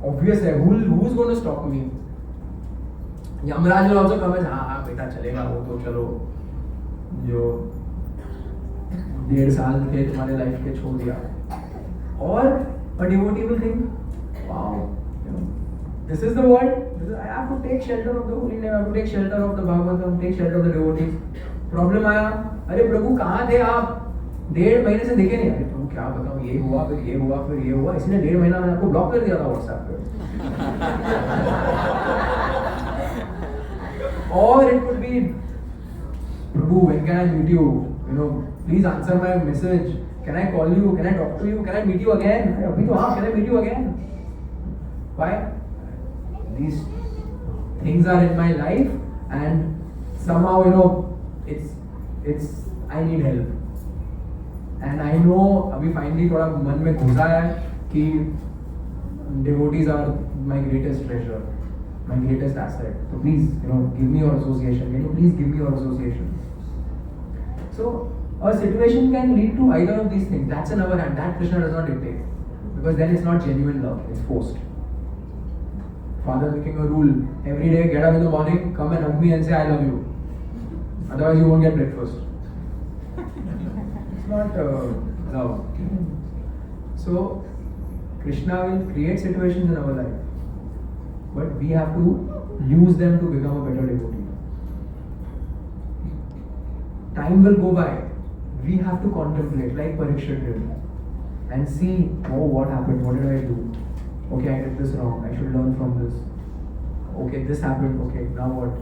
Obviously, who's going to stop me? Yamraj will also come and हाँ बेटा चलेगा वो तो चलो जो 1.5 साल के तुम्हारे लाइफ के छोड़ दिया. Or a devotee will think, wow, this is the world. I have to take shelter of the holy name. I have to take shelter of the Bhagavatam, take shelter of the devotees. Problem आया, अरे प्रभु कहाँ थे आप? 1.5 महीने से दिखे नहीं. अरे प्रभु क्या बताऊँ, ये हुआ फिर ये हुआ फिर ये हुआ, इसलिए 1.5 महीना मैंने आपको ब्लॉक कर दिया था WhatsApp पे. Or it could be, Prabhu, when can I meet you? Please answer my message. Can I call you? Can I talk to you? Can I meet you again? अभी तो हाँ, can I meet you again? Why? These things are in my life, and somehow it's I need help. And I know अभी finally थोड़ा मन में घुसा है कि devotees are my greatest treasure, my greatest asset. So please, give me your association. Can you please give me your association? So a situation can lead to either of these things. That's another hand. That Krishna does not dictate, because then it's not genuine love. It's forced. Father making a rule every day: get up in the morning, come and hug me and say I love you. Otherwise, you won't get breakfast. It's not love. So Krishna will create situations in our life, but we have to use them to become a better devotee. Time will go by. We have to contemplate, like Parikshit did, and see, oh, what happened? What did I do? Okay, I did this wrong. I should learn from this. Okay, this happened. Okay, now what?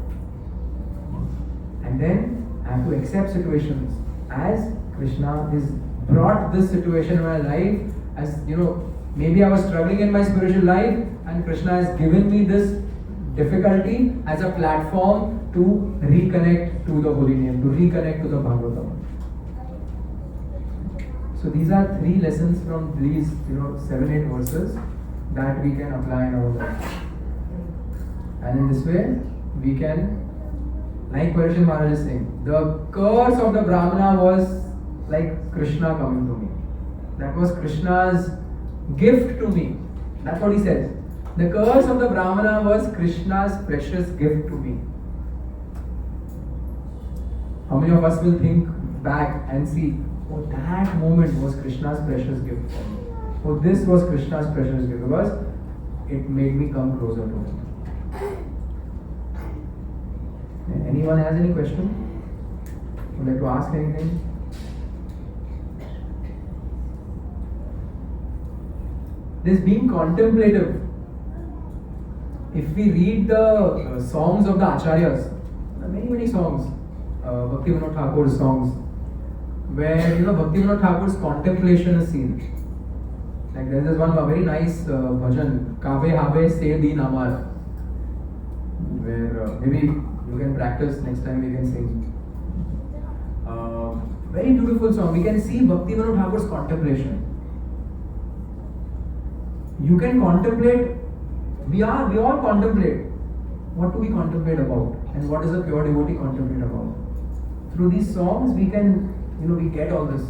And then I have to accept situations as Krishna has brought this situation in my life. As maybe I was struggling in my spiritual life, and Krishna has given me this difficulty as a platform to reconnect to the holy name, to reconnect to the Bhagavatam. So these are 3 lessons from these 7-8 verses that we can apply in our life. And in this way, we can, like Parikshit Maharaj is saying, the curse of the Brahmana was like Krishna coming to me. That was Krishna's gift to me. That's what he says. The curse of the Brahmana was Krishna's precious gift to me. How many of us will think back and see, oh, that moment was Krishna's precious gift for me. Oh, this was Krishna's precious gift, because it made me come closer to him. Anyone has any question? Would like to ask anything? This being contemplative. If we read the songs of the Acharyas, many songs, Bhakti Vinod Thakur's songs, where Bhakti Vinod Thakur's contemplation is seen. Like there is one very nice bhajan, Kabe Habe Se Din Amar, where maybe you can practice next time we can sing. Very beautiful song. We can see Bhakti Vinod Thakur's contemplation. You can contemplate. We all contemplate. What do we contemplate about? And what does a pure devotee contemplate about? Through these songs, we can, we get all this.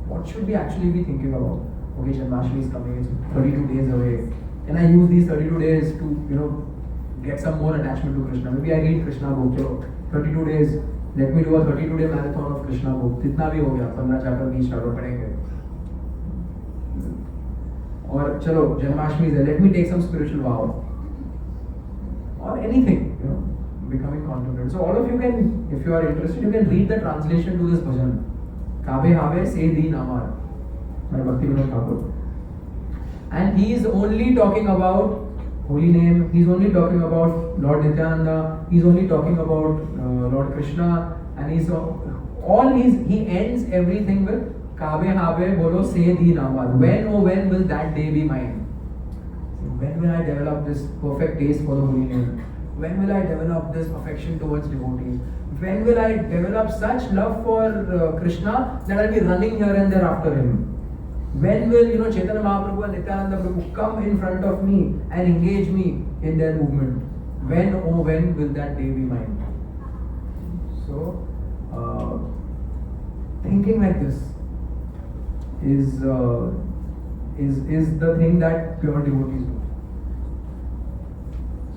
What should we actually be thinking about? Okay, Janmashtami is coming. It's 32 days away. Can I use these 32 days to, get some more attachment to Krishna? Maybe I read Krishna book. 32 days. Let me do a 32-day marathon of Krishna book. जितना भी हो गया, 15 chapter 20 chapter पढ़ेंगे. Or चलो Janmashtami is there. Let me take some spiritual vow. Or anything, becoming contemplative. So all of you can, if you are interested, you can read the translation to this bhajan. Kabe Habe Se Din Amar by Bhakti Vinod Thakur. And he is only talking about holy name. He is only talking about Lord Nityananda. He is only talking about Lord Krishna. And he ends everything with Kabe Habe Bolo Se Din Amar. When, oh when will that day be mine? When will I develop this perfect taste for the holy name? When will I develop this affection towards devotees? When will I develop such love for Krishna that I'll be running here and there after him? When will Chaitanya Mahaprabhu and Nityananda Prabhu come in front of me and engage me in their movement? When, oh when will that day be mine? So, thinking like this, is the thing that pure devotees do.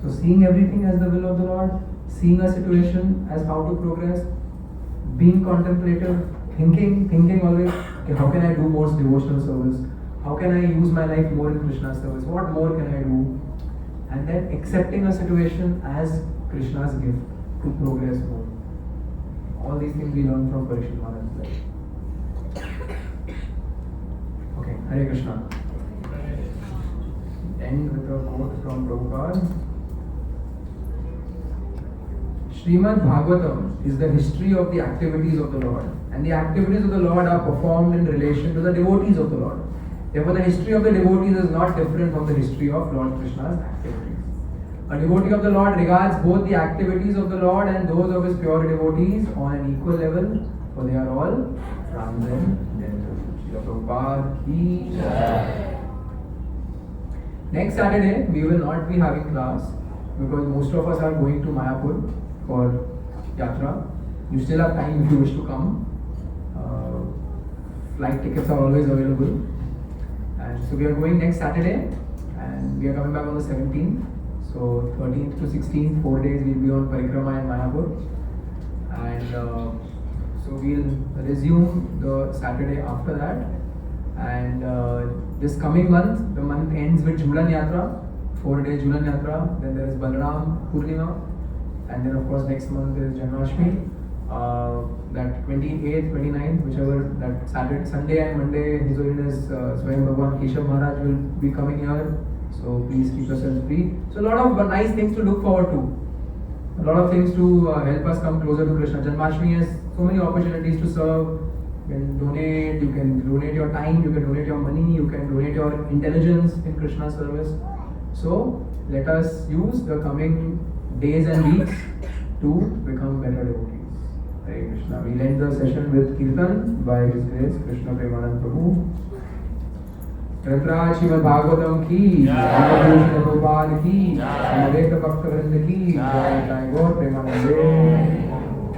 So seeing everything as the will of the Lord, seeing a situation as how to progress, being contemplative, thinking always, okay, how can I do more devotional service? How can I use my life more in Krishna's service? What more can I do? And then accepting a situation as Krishna's gift to progress more. All these things we learn from Parikshit Maharaj's life. Okay, Hare Krishna. End with a quote from Prabhupada. Srimad Bhagavatam is the history of the activities of the Lord, and the activities of the Lord are performed in relation to the devotees of the Lord. Therefore, the history of the devotees is not different from the history of Lord Krishna's activities. A devotee of the Lord regards both the activities of the Lord and those of his pure devotees on an equal level, for they are all transcendental. Srila Prabhupada ki jai. Next Saturday, we will not be having class because most of us are going to Mayapur for Yatra. You still have time if you wish to come. Flight tickets are always available. And so we are going next Saturday and we are coming back on the 17th. So 13th to 16th, 4 days we'll be on Parikrama in Mayapur. And so we'll resume the Saturday after that. And this coming month, the month ends with Jhulan Yatra, 4-day Jhulan Yatra. Then there is Balram Purnima. And then of course next month is Janmashtami. That 28th, 29th, whichever, that Saturday, Sunday and Monday, His Holiness Swayam Bhagwan Keshav Maharaj will be coming here. So please keep yourselves free. So a lot of nice things to look forward to. A lot of things to help us come closer to Krishna. Janmashtami has so many opportunities to serve. You can donate your time, you can donate your money, you can donate your intelligence in Krishna's service. So let us use the coming days and weeks to become better devotees. Hare Krishna. We'll end the session with Kirtan by His Grace Krishna Premanand Prabhu. ग्रंथराज Shrimad Bhagavatam की जय, Prabhupada की, समवेत भक्त वृंद की जय, जय गौर प्रेमानंदे।